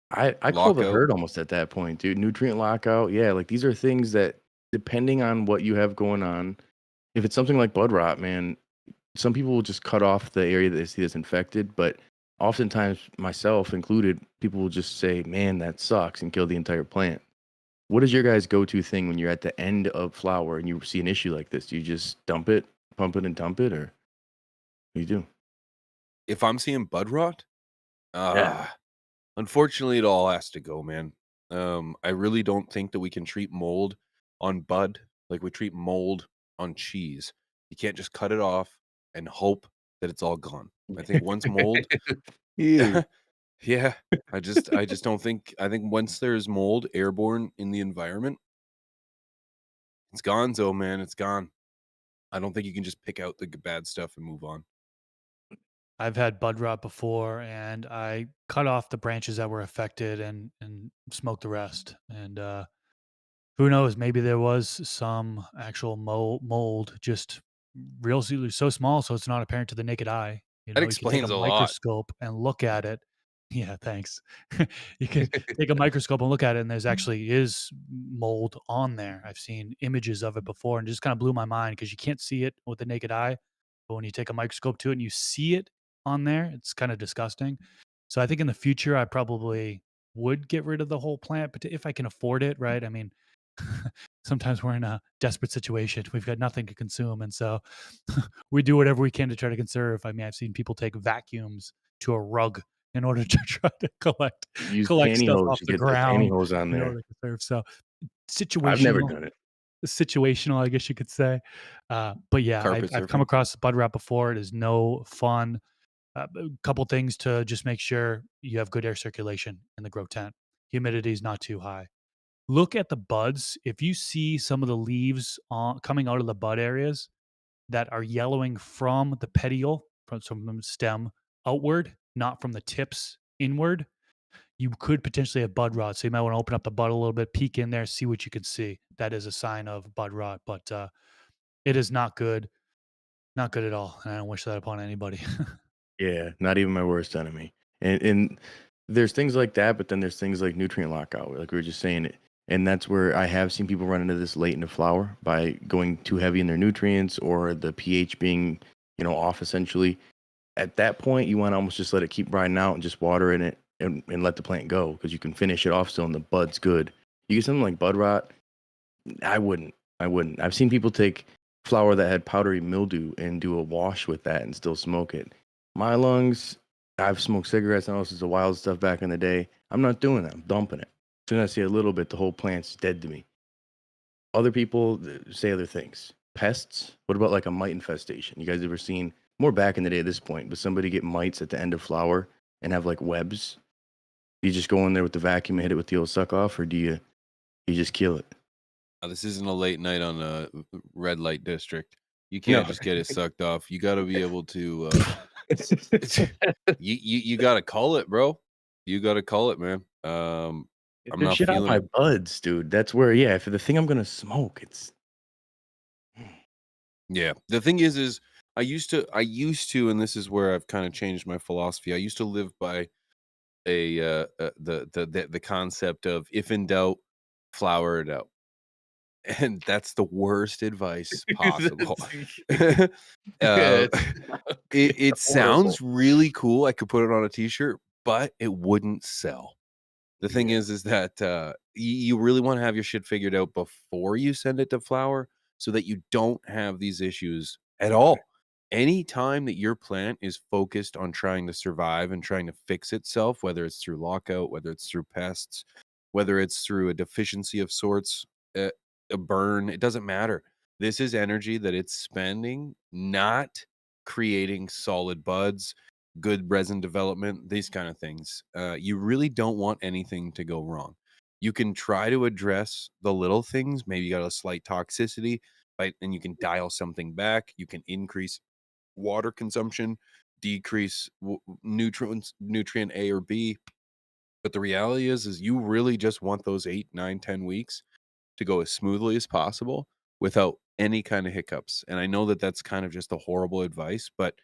I call the herd almost at that point, dude. Nutrient lockout. Yeah, like these are things that, depending on what you have going on, if it's something like bud rot, man, some people will just cut off the area that they see that's infected. But oftentimes, myself included, people will just say, man, that sucks, and kill the entire plant. What is your guys' go-to thing when you're at the end of flower and you see an issue like this? Do you just dump it, pump it, and dump it, or what do you do? If I'm seeing bud rot, unfortunately, it all has to go, man. I really don't think that we can treat mold on bud like we treat mold on cheese. You can't just cut it off and hope that it's all gone. I think once mold, yeah, I just don't think. I think once there's mold airborne in the environment, it's gone. So, man, it's gone. I don't think you can just pick out the bad stuff and move on. I've had bud rot before, and I cut off the branches that were affected and smoked the rest. And who knows? Maybe there was some actual mold, just really so small, so it's not apparent to the naked eye. That You can take explains a a lot. microscope and look at it. Yeah, thanks. You can take a microscope and look at it, and there's actually is mold on there. I've seen images of it before, and it just kind of blew my mind because you can't see it with the naked eye, but when you take a microscope to it and you see it on there, it's kind of disgusting. So I think in the future, I probably would get rid of the whole plant, but if I can afford it, right? I mean, sometimes we're in a desperate situation. We've got nothing to consume. And so we do whatever we can to try to conserve. I mean, I've seen people take vacuums to a rug in order to try to collect stuff off the ground pantyhose on in there. order to conserve. So situational. I've never done it. Situational, I guess you could say. But yeah, I've come across bud rot before. It is no fun. A couple things to just make sure you have good air circulation in the grow tent. Humidity is not too high. Look at the buds. If you see some of the leaves coming out of the bud areas that are yellowing from the petiole, from the stem outward, not from the tips inward, you could potentially have bud rot. So you might want to open up the bud a little bit, peek in there, see what you can see. That is a sign of bud rot, but it is not good, not good at all. And I don't wish that upon anybody. Yeah, not even my worst enemy. And there's things like that, but then there's things like nutrient lockout, like we were just saying it. And that's where I have seen people run into this late into flower by going too heavy in their nutrients or the pH being, off essentially. At that point, you want to almost just let it keep riding out and just water in it and let the plant go because you can finish it off still and the bud's good. You get something like bud rot, I wouldn't. I wouldn't. I've seen people take flour that had powdery mildew and do a wash with that and still smoke it. My lungs, I've smoked cigarettes and all sorts of wild stuff back in the day. I'm not doing that. I'm dumping it. As soon as I see a little bit, the whole plant's dead to me. Other people say other things. Pests. What about like a mite infestation? You guys ever seen more back in the day at this point, but somebody get mites at the end of flower and have like webs? Do you just go in there with the vacuum and hit it with the old suck off, or do you just kill it? This isn't a late night on a red light district. You No. can't just get it sucked off. You got to be able to. You got to call it, bro. You got to call it, man. Get I'm the not shit out feeling my it. buds, dude. That's where, yeah, for the thing I'm gonna smoke, it's Yeah. The thing is I used to, and this is where I've kind of changed my philosophy. I used to live by the concept of if in doubt, flower it out. And that's the worst advice possible. uh, it's it horrible. sounds really cool. I could put it on a t-shirt, but it wouldn't sell. The thing Yeah, is that, you really wanna have your shit figured out before you send it to flower so that you don't have these issues at right. all. Any time that your plant is focused on trying to survive and trying to fix itself, whether it's through lockout, whether it's through pests, whether it's through a deficiency of sorts, a a burn, it doesn't matter. This is energy that it's spending not creating solid buds, good resin development, these kind of things. You really don't want anything to go wrong. You can try to address the little things. Maybe you got a slight toxicity, right? And you can dial something back. You can increase water consumption, decrease nutrients, nutrient A or B. But the reality is you really just want those 8, 9, 10 weeks to go as smoothly as possible without any kind of hiccups. And I know that that's kind of just a horrible advice, but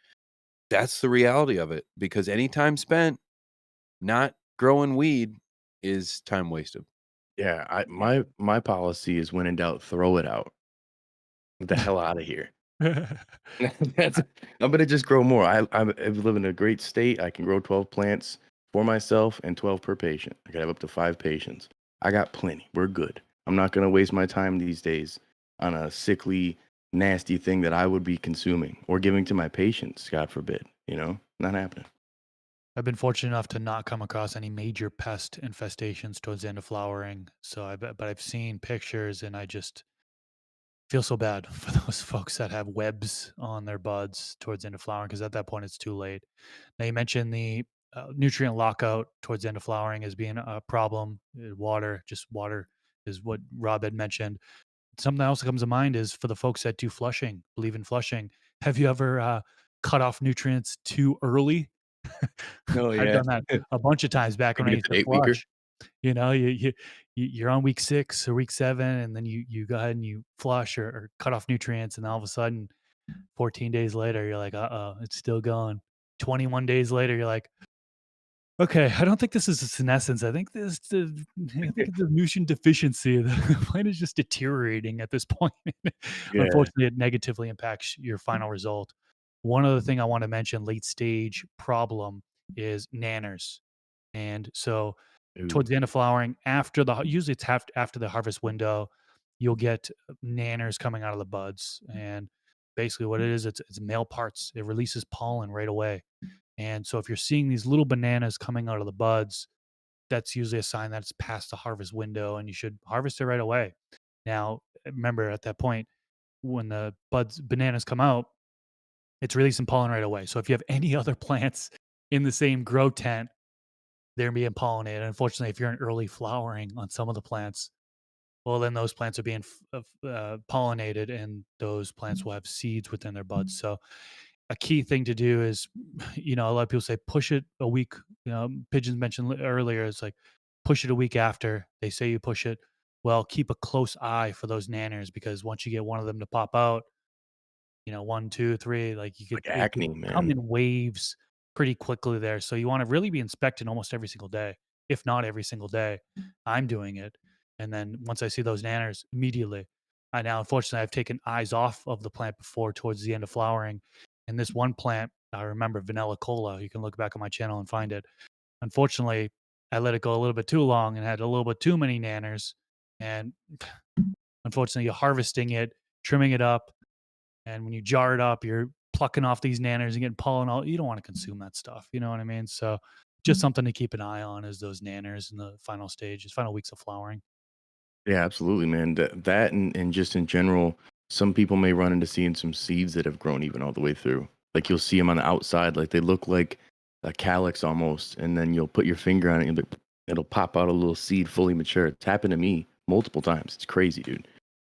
that's the reality of it because any time spent not growing weed is time wasted. Yeah, my policy is when in doubt, throw it out. Get the hell out of here. That's I'm gonna just grow more. I live in a great state. I can grow 12 plants for myself and 12 per patient. I can have up to 5 patients. I got plenty. We're good. I'm not gonna waste my time these days on a sickly, nasty thing that I would be consuming or giving to my patients, God forbid, Not happening. I've been fortunate enough to not come across any major pest infestations towards the end of flowering. So but I've seen pictures and I just feel so bad for those folks that have webs on their buds towards the end of flowering because at that point it's too late. Now you mentioned the nutrient lockout towards the end of flowering as being a problem. Water is what Rob had mentioned. Something else that comes to mind is for the folks that do flushing, believe in flushing. Have you ever cut off nutrients too early? No, I've yeah. done that a bunch of times back when I Maybe it's used an to 8-weeker. flush. You're on week 6 or week 7, and then you go ahead and you flush or cut off nutrients, and all of a sudden, 14 days later, you're like, "Uh-oh, it's still going." 21 days later, you're like, "Okay, I don't think this is a senescence. I think it's a nutrient deficiency. The plant is just deteriorating at this point." Yeah. Unfortunately, it negatively impacts your final result. One other thing I wanna mention, late stage problem is nanners. And so Ooh. towards the end of flowering, usually it's after the harvest window, you'll get nanners coming out of the buds. And basically what it is, it's male parts. It releases pollen right away. And so if you're seeing these little bananas coming out of the buds, that's usually a sign that it's past the harvest window and you should harvest it right away. Now, remember at that point, when the bananas come out, it's releasing pollen right away. So if you have any other plants in the same grow tent, they're being pollinated. Unfortunately, if you're in early flowering on some of the plants, well, then those plants are being pollinated, and those plants will have seeds within their buds. So a key thing to do is, a lot of people say push it a week. Pigeons mentioned earlier, it's like push it a week after they say you push it. Well, keep a close eye for those nanners, because once you get one of them to pop out, 1, 2, 3, like Like it could acne, come man. in waves pretty quickly there. So you want to really be inspecting almost every single day, if not every single day. I'm doing it. And then once I see those nanners, immediately. I now, unfortunately, I've taken eyes off of the plant before towards the end of flowering. And this one plant, I remember Vanilla Cola. You can look back on my channel and find it. Unfortunately, I let it go a little bit too long and had a little bit too many nanners. And unfortunately, you're harvesting it, trimming it up, and when you jar it up, you're plucking off these nanners and getting pollen all. You don't want to consume that stuff. You know what I mean? So just something to keep an eye on is those nanners in the final stages, final weeks of flowering. Yeah, absolutely, man. That and just in general, some people may run into seeing some seeds that have grown even all the way through. Like you'll see them on the outside, like they look like a calyx almost, and then you'll put your finger on it, and it'll pop out a little seed fully mature. It's happened to me multiple times. It's crazy, dude.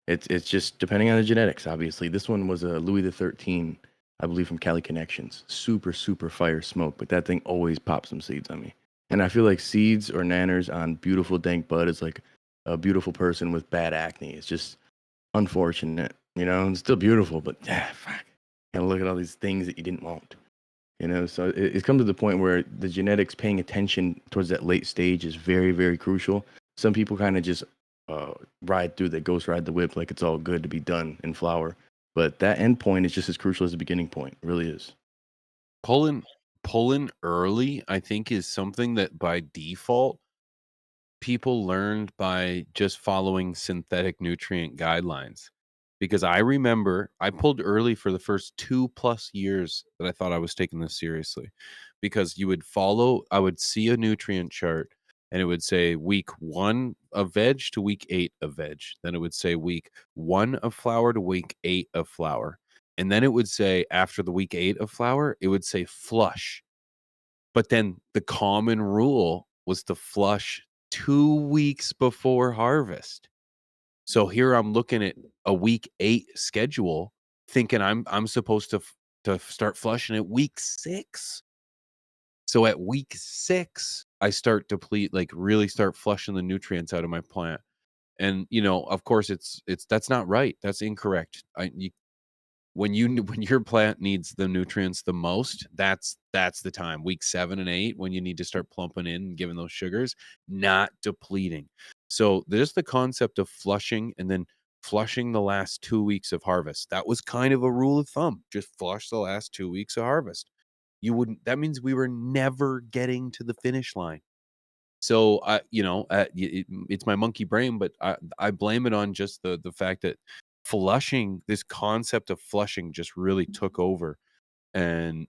It's just depending on the genetics, obviously. This one was a Louis the 13, I believe, from Cali Connections. Super, super fire smoke, but that thing always pops some seeds on me. And I feel like seeds or nanners on beautiful dank bud is like a beautiful person with bad acne. It's just unfortunate, It's still beautiful, but fuck. Gotta look at all these things that you didn't want, So it's come to the point where the genetics, paying attention towards that late stage, is very, very crucial. Some people kind of just ride through the ghost ride the whip like it's all good to be done in flower, but that end point is just as crucial as the beginning point. It really is. Pulling pulling early, I think, is something that by default people learned by just following synthetic nutrient guidelines. Because I remember I pulled early for the first 2 plus years that I thought I was taking this seriously. Because I would see a nutrient chart and it would say week 1 of veg to week 8 of veg. Then it would say week 1 of flower to week 8 of flower. And then it would say after the week 8 of flower, it would say flush. But then the common rule was to flush 2 weeks before harvest. So here I'm looking at a week 8 schedule thinking I'm supposed to start flushing at week 6. So at week 6, I start deplete like really start flushing the nutrients out of my plant. And of course it's that's not right. That's incorrect. When your plant needs the nutrients the most, that's the time, week 7 and 8, when you need to start plumping in and giving those sugars, not depleting. So there's the concept of flushing and then flushing the last 2 weeks of harvest. That was kind of a rule of thumb. Just flush the last 2 weeks of harvest. You wouldn't That means we were never getting to the finish line. So it's my monkey brain, but I blame it on just the fact that this concept of flushing just really took over, and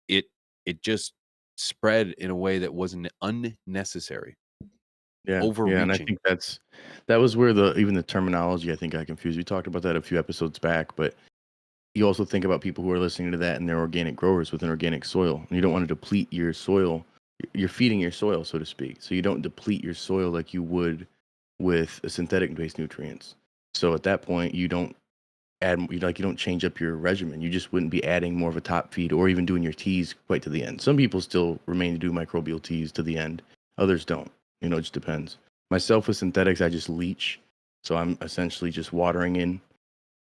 it it just spread in a way that wasn't unnecessary, Yeah, and I overreaching. think that was where the terminology I think got confused. We talked about that a few episodes back, but you also think about people who are listening to that and they're organic growers with an organic soil. And you don't want to deplete your soil. You're feeding your soil, so to speak. So you don't deplete your soil like you would with a synthetic based nutrients. So at that point, you don't you don't change up your regimen. You just wouldn't be adding more of a top feed or even doing your teas quite to the end. Some people still remain to do microbial teas to the end. Others don't. It just depends. Myself with synthetics, I just leach. So I'm essentially just watering in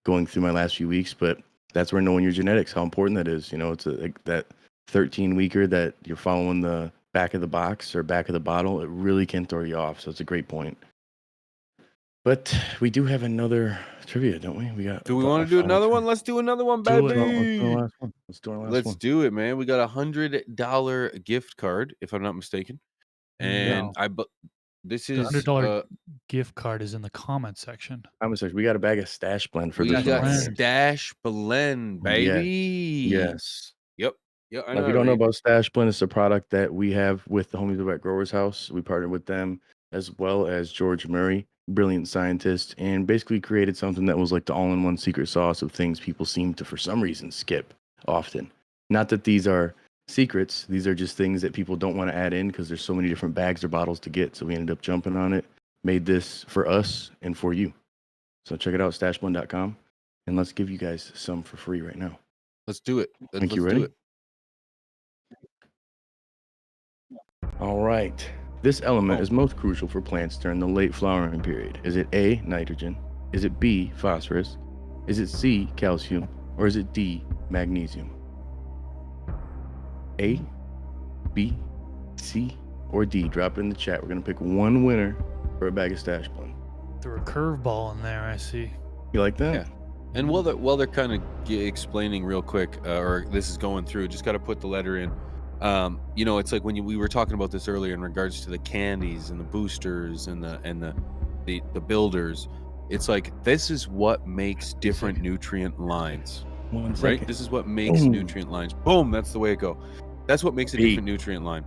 going through my last few weeks, but that's where knowing your genetics, how important that is. It's like that 13 weeker that you're following the back of the box or back of the bottle. It really can throw you off. So it's a great point. But we do have another trivia, don't we? We got Do we a wanna do final another one? trivia. Let's do another one, Do it. Let's do our baby. last one. Let's do our last Let's one. do it, man. We got $100 gift card, if I'm not mistaken, and No, this the is, $100 gift card is in the comment section. We got a bag of stash blend for we this Stash one got right blend. here. Stash Blend, Yes. baby. Yes. Yep. Yeah, I Now, know if how you to don't know read. about Stash Blend, it's a product that we have with the homies over at Growers House. We partnered with them as well as George Murray. brilliant scientist, and basically created something that was like the all-in-one secret sauce of things people seem to, for some reason, skip often. Not that these are secrets; these are just things that people don't want to add in because there's so many different bags or bottles to get. So we ended up jumping on it, made this for us and for you. So check it out, stashblend.com, and let's give you guys some for free right now. Let's do it. Thank you. Let's do Ready? it. All right. This element Oh. is most crucial for plants during the late flowering period. Is it A, nitrogen? Is it B, phosphorus? Is it C, calcium? Or is it D, magnesium? A, B, C, or D? Drop it in the chat. We're going to pick one winner for a bag of Stash Blend. Threw a curveball in there, I see. You like that? Yeah. And while they're kind of explaining real quick, or this is going through, just got to put the letter in. It's like when we were talking about this earlier in regards to the candies and the boosters and the builders. It's like this is what makes different nutrient lines, One right? second. This is what makes Boom. nutrient lines. Boom, that's the way it go. That's what makes a B. different nutrient line.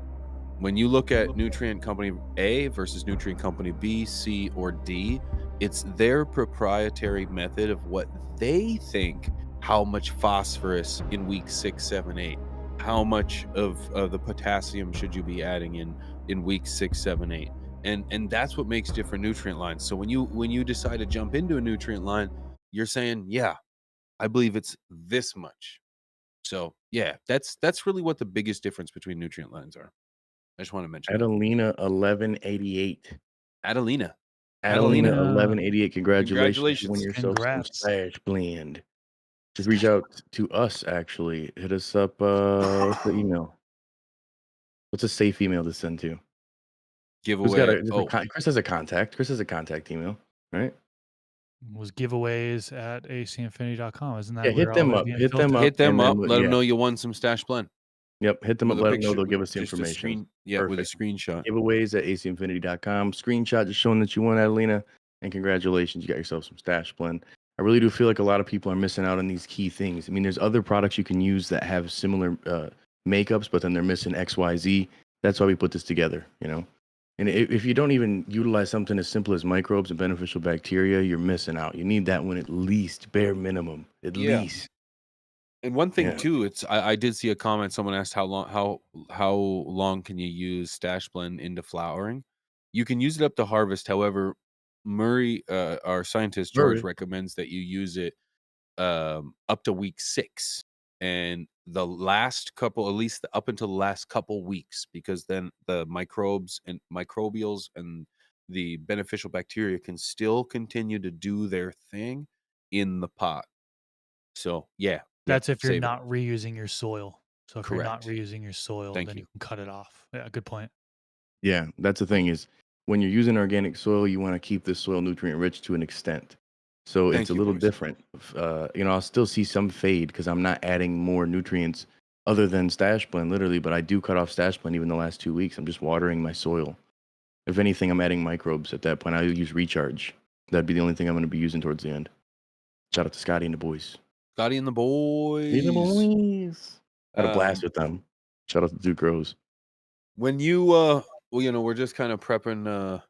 When you look at nutrient company A versus nutrient company B, C, or D, it's their proprietary method of what they think how much phosphorus in week 6, 7, 8. How much of the potassium should you be adding in week 6, 7, 8? And that's what makes different nutrient lines. So when you decide to jump into a nutrient line, you're saying, yeah, I believe it's this much. So yeah, that's really what the biggest difference between nutrient lines are. I just want to mention that. Adelina 1188. Adelina. Adelina Adelina. 1188. Congratulations. You win Congratulations. yourself some Congrats. Stash Blend. Just reach out to us, actually. Hit us up. What's the email? What's a safe email to send to? Who's got Giveaway. a different Chris has a contact. Chris has a contact email, right? Was giveaways at acinfinity.com. Isn't that Yeah, where hit all them that up. being Hit them filtered? up. Hit them and then up. Let them yeah. know you won some Stash Blend. Yep. Hit them With up. a Let them know picture. they'll give us the Just a information. screen. With a Perfect. screenshot. Giveaways at acinfinity.com. Screenshot just showing that you won, Adelina. And congratulations, you got yourself some Stash Blend. I really do feel like a lot of people are missing out on these key things. I mean, there's other products you can use that have similar makeups, but then they're missing XYZ. That's why we put this together, you know? And if you don't even utilize something as simple as microbes and beneficial bacteria, you're missing out. You need that one at least, bare minimum, at Yeah. least. And one thing Yeah. too, it's I did see a comment. Someone asked how long can you use Stash Blend into flowering? You can use it up to harvest. However, Murray, our scientist George, Murray. recommends that you use it up to week 6 and the last couple, at least up until the last couple weeks, because then the microbes and microbials and the beneficial bacteria can still continue to do their thing in the pot. So yeah, That's if you're save it. not reusing your soil. So if you're not Correct. reusing your soil, Thank then you. you can cut it off. Yeah, good point. Yeah, that's the thing is when you're using organic soil, you want to keep the soil nutrient rich to an extent. So it's Thank a you, little boys. different. I'll still see some fade because I'm not adding more nutrients other than Stash Blend, literally. But I do cut off Stash Blend even the last 2 weeks. I'm just watering my soil. If anything, I'm adding microbes at that point. I use Recharge. That'd be the only thing I'm going to be using towards the end. Shout out to Scotty and the boys. Scotty and the Hey, the boys. boys. Had a blast Um, with them. Shout out to Duke Rose. when you we're just kind of prepping up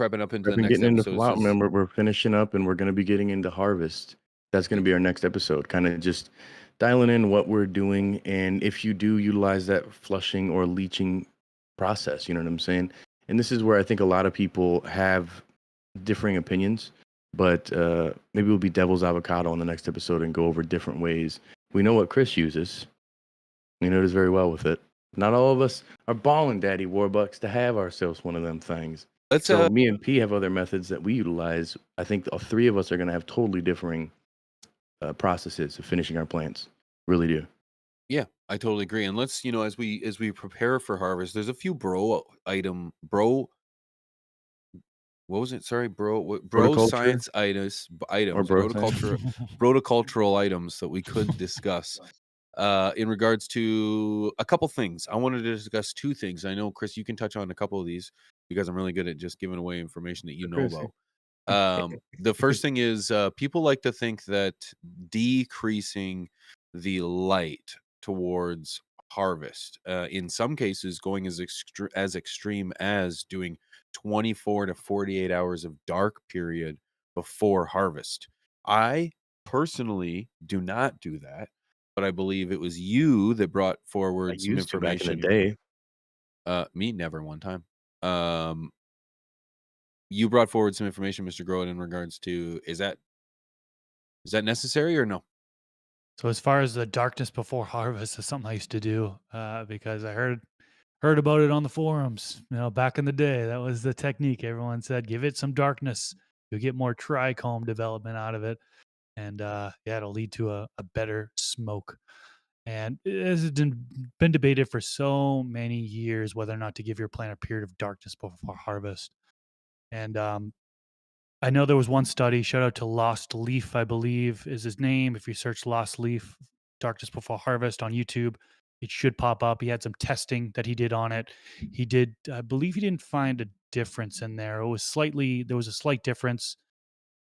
into I've the been next getting into episode. flower. Remember, we're finishing up and we're going to be getting into harvest. That's going to be our next episode. Kind of just dialing in what we're doing. And if you do utilize that flushing or leaching process, you know what I'm saying? And this is where I think a lot of people have differing opinions. But maybe we'll be devil's avocado on the next episode and go over different ways. We know what Chris uses. We know does very well with it. Not all of us are balling, Daddy Warbucks, to have ourselves one of them things. Let's So me and P have other methods that we utilize. I think the three of us are going to have totally differing processes of finishing our plants. Really do. yeah, I totally agree. And let's, as we prepare for harvest, there's a few what was it? Sorry, bro Horticulture science or items, bro science. broticultural items that we could discuss. In regards to a couple things, I wanted to discuss two things. I know, Chris, you can touch on a couple of these because I'm really good at just giving away information that you know Chrissy. about. The first thing is people like to think that decreasing the light towards harvest, in some cases, going as extreme as doing 24 to 48 hours of dark period before harvest. I personally do not do that, but I believe it was you that brought I forward some used to back in the information. day. Me, never one time. Um, you brought forward some information, Mr. Groen, in regards to is that necessary or no? So as far as the darkness before harvest is something I used to do because I heard about it on the forums. Back in the day, that was the technique. Everyone said, give it some darkness. You'll get more trichome development out of it, and yeah, it'll lead to a better smoke. And it has been debated for so many years whether or not to give your plant a period of darkness before harvest. And I know there was one study, shout out to Lost Leaf, I believe is his name. If you search Lost Leaf, darkness before harvest on YouTube, it should pop up. He had some testing that he did on it. I believe he didn't find a difference in there. There was a slight difference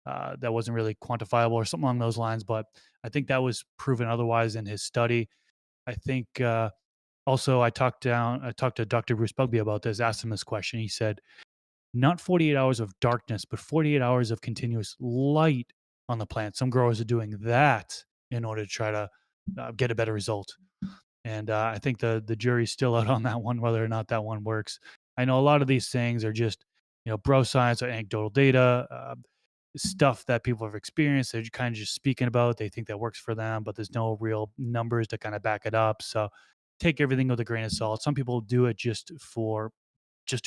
that wasn't really quantifiable or something along those lines, but I think that was proven otherwise in his study. I think also I talked to Dr. Bruce Bugby about this, asked him this question. He said, not 48 hours of darkness, but 48 hours of continuous light on the plant. Some growers are doing that in order to try to get a better result. And I think the jury's still out on that one, whether or not that one works. I know a lot of these things are just, bro science or anecdotal data, stuff that people have experienced. They're kind of just speaking about. They think that works for them, but there's no real numbers to kind of back it up. So take everything with a grain of salt. Some people do it just to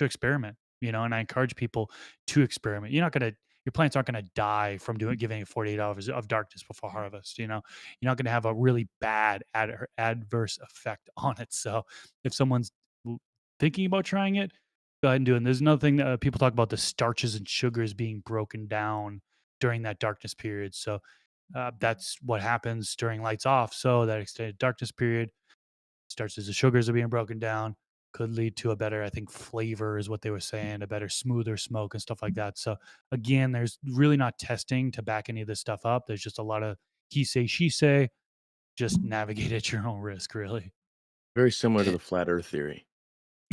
experiment, and I encourage people to experiment. Your plants aren't gonna die from giving it 48 hours of darkness before harvest. You're not gonna have a really bad adverse effect on it. So if someone's thinking about trying it, go ahead and do it. And there's another thing that people talk about, the starches and sugars being broken down during that darkness period. So that's what happens during lights off. So that extended darkness period starts as the sugars are being broken down, could lead to a better, I think, flavor is what they were saying, a better, smoother smoke and stuff like that. So again, there's really not testing to back any of this stuff up. There's just a lot of he say, she say, just navigate at your own risk, really. Very similar to Eh, the flat Earth theory.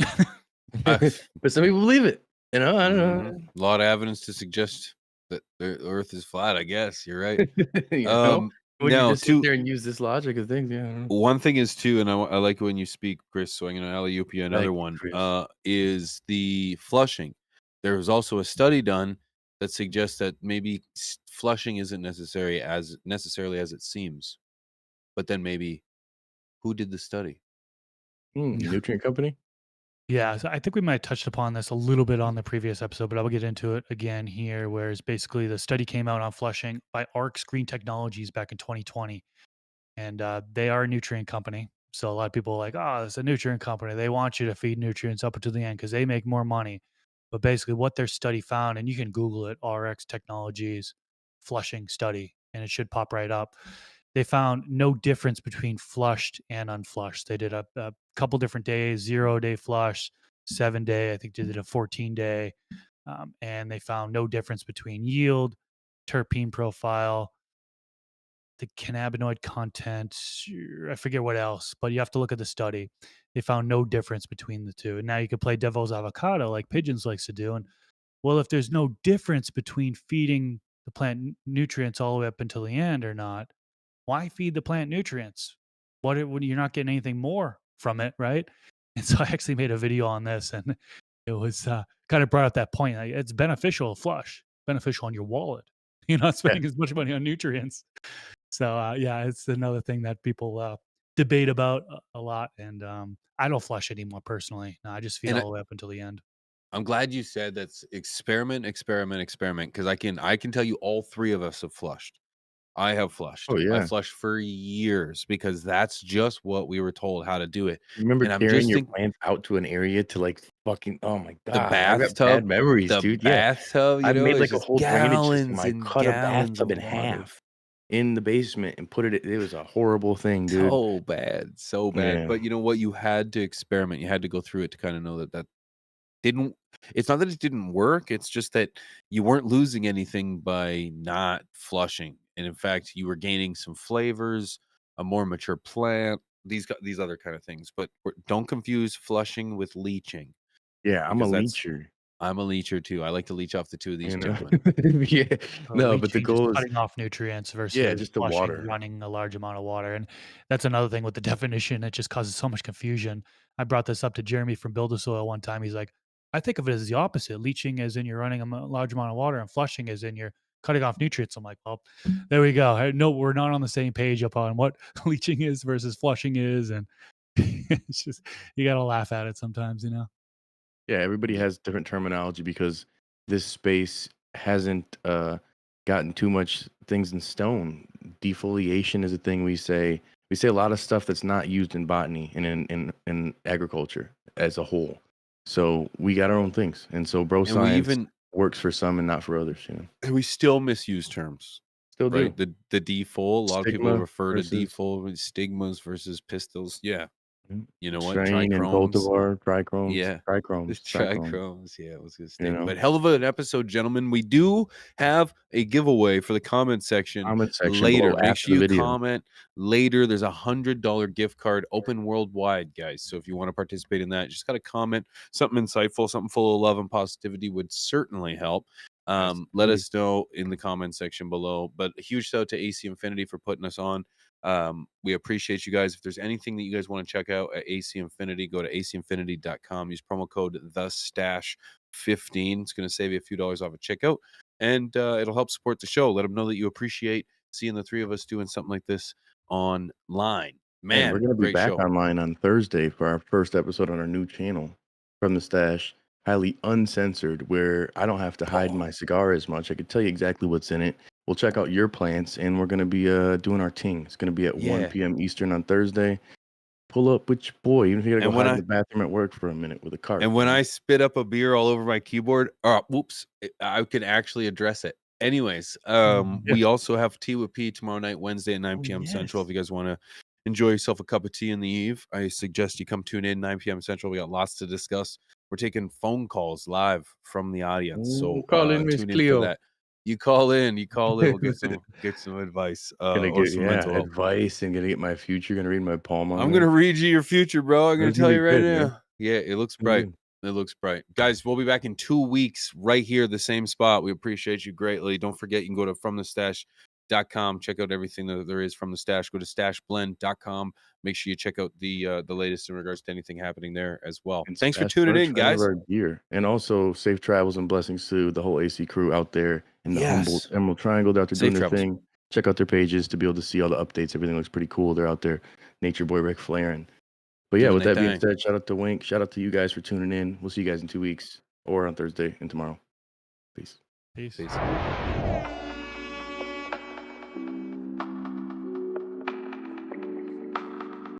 I But some people believe it. I don't mhm. know. A lot of evidence to suggest that the Earth is flat. I guess you're right. You know? Would you Now, just sit too, there and use this logic of things? Yeah, I don't know. one thing is too, and I like when you speak, Chris. So I'm going to alley oop you Thank another you, one. Chris. Is the flushing? There was also a study done that suggests that maybe flushing isn't necessarily as it seems. But then maybe who did the study? Nutrient company? Yeah, so I think we might have touched upon this a little bit on the previous episode, but I will get into it again here. Whereas basically the study came out on flushing by Arc Screen Technologies back in 2020, and they are a nutrient company. So a lot of people are like, oh, it's a nutrient company. They want you to feed nutrients up until the end because they make more money. But basically, what their study found, and you can Google it, RX Technologies flushing study, and it should pop right up. They found no difference between flushed and unflushed. They did a couple different days, 0 day flush, 7 day. I think they did a 14 day, and they found no difference between yield, terpene profile, the cannabinoid content. I forget what else, but you have to look at the study. They found no difference between the two. And now you can play devil's avocado like Pigeons likes to do. And well, if there's no difference between feeding the plant nutrients all the way up until the end or not, why feed the plant nutrients? When you're not getting anything more from it, right? And so I actually made a video on this, and it was kind of brought up that point. Like, it's beneficial to flush, beneficial on your wallet. You're not Yeah. spending as much money on nutrients. So yeah, it's another thing that people debate about a lot. And I don't flush anymore personally. No, I just feed And all the way up until the end. I'm glad you said that's experiment, experiment, experiment, because I can tell you all three of us have flushed. I have flushed. Oh, I yeah. flushed for years because that's just what we were told how to do it. Remember And I'm carrying just your think plants out to an area to, like, fucking oh my the god, I've got bad bathtub, memories, the dude, yeah. bathtub, I've made, is like, a just whole drainage system. gallons I and cut a gallons bathtub of in water. half in the basement and put it was a horrible thing, dude. So bad, so bad. Yeah. But you know what? You had to experiment. You had to go through it to kind of know that didn't it's not that it didn't work, it's just that you weren't losing anything by not flushing, and in fact, you were gaining some flavors, a more mature plant, these other kind of things, but don't confuse flushing with leaching Yeah, I'm a because that's leecher. I'm a leecher too. I like to leech off the two of these You know? gentlemen. Yeah. So No, but the leaching, just goal is cutting off nutrients yeah, versus just the flushing, water. running a large amount of water, and that's another thing with the definition, it just causes so much confusion. I brought this up to Jeremy from Build a Soil one time, he's like, "I think of it as the opposite, leaching as in you're running a large amount of water, and flushing as in you're cutting off nutrients." I'm like, "Well, there we go. No, we're not on the same page upon what leaching is versus flushing is," and it's just you gotta laugh at it sometimes, you know? Yeah, everybody Yeah. has different terminology because this space hasn't gotten too much things in stone. Defoliation is a thing we say. We say a lot of stuff that's not used in botany and in agriculture as a whole. So we got our own things, and so bro And we science even works for some and not for others. You know, and we still misuse terms, still do right? The defol, a lot of people stigma refer to versus defol with stigmas versus pistils. Yeah. You know what? strain and Trichromes. cultivar, Yeah. The trichromes. trichromes. Yeah, it was a good You statement. know, But hell of an episode, gentlemen. We do have a giveaway for the comment section comment section later. below Make after sure the you video. comment later. There's $100 gift card open worldwide, guys. So if you want to participate in that, just got to comment something insightful, something full of love and positivity would certainly help. Let Absolutely. us know in the comment section below. But a huge shout out to AC Infinity for putting us on. We appreciate you guys. If there's anything that you guys want to check out at AC Infinity, go to acinfinity.com. Use promo code TheStash15. It's going to save you a few dollars off a checkout, and it'll help support the show. Let them know that you appreciate seeing the three of us doing something like this online. And we're Man, gonna be great back show. online on Thursday for our first episode on our new channel, From the Stash, highly uncensored, where I don't have to hide Oh, my cigar as much. I can tell you exactly what's in it. We'll check out your plants, and we're gonna be doing our ting. It's gonna be at 1 yeah. p.m. Eastern on Thursday. Pull up with your boy, even if you gotta go And when hide in I the bathroom at work for a minute with a cart, And you when know? I spit up a beer all over my keyboard, whoops, I can actually address it. Anyways, Yeah. we also have Tea with P tomorrow night, Wednesday at 9 Oh, p.m. Central. If yes. you guys want to enjoy yourself a cup of tea in the eve, I suggest you come tune in 9 p.m. Central. We got lots to discuss. We're taking phone calls live from the audience, Ooh, so call in Miss tune in for Cleo. that. You call in, you call in. We'll get some advice Gonna or get some mental help. advice and gonna get my future, gonna read my palm on I'm there. gonna read you your future, bro. I'm gonna It's gonna tell be you right good, man. now. Yeah, it looks It's gonna be bright. good. It looks bright. Guys, we'll be back in 2 weeks right here, the same spot. We appreciate you greatly. Don't forget, you can go to fromthestash.com, check out everything that there is from the stash. Go to stashblend.com. Make sure you check out the latest in regards to anything happening there as well. And Thanks for stash tuning merch in, for any of guys. our gear. And also safe travels and blessings to the whole AC crew out there in the Humboldt Yes. Emerald Triangle. They're out there Safe doing their travels. thing. Check out their pages to be able to see all the updates. Everything looks pretty cool. They're out there. Nature Boy Ric Flair. But yeah, Doing with their that being thing. said, shout out to Wink. Shout out to you guys for tuning in. We'll see you guys in 2 weeks or on Thursday and tomorrow. Peace. Peace. Peace.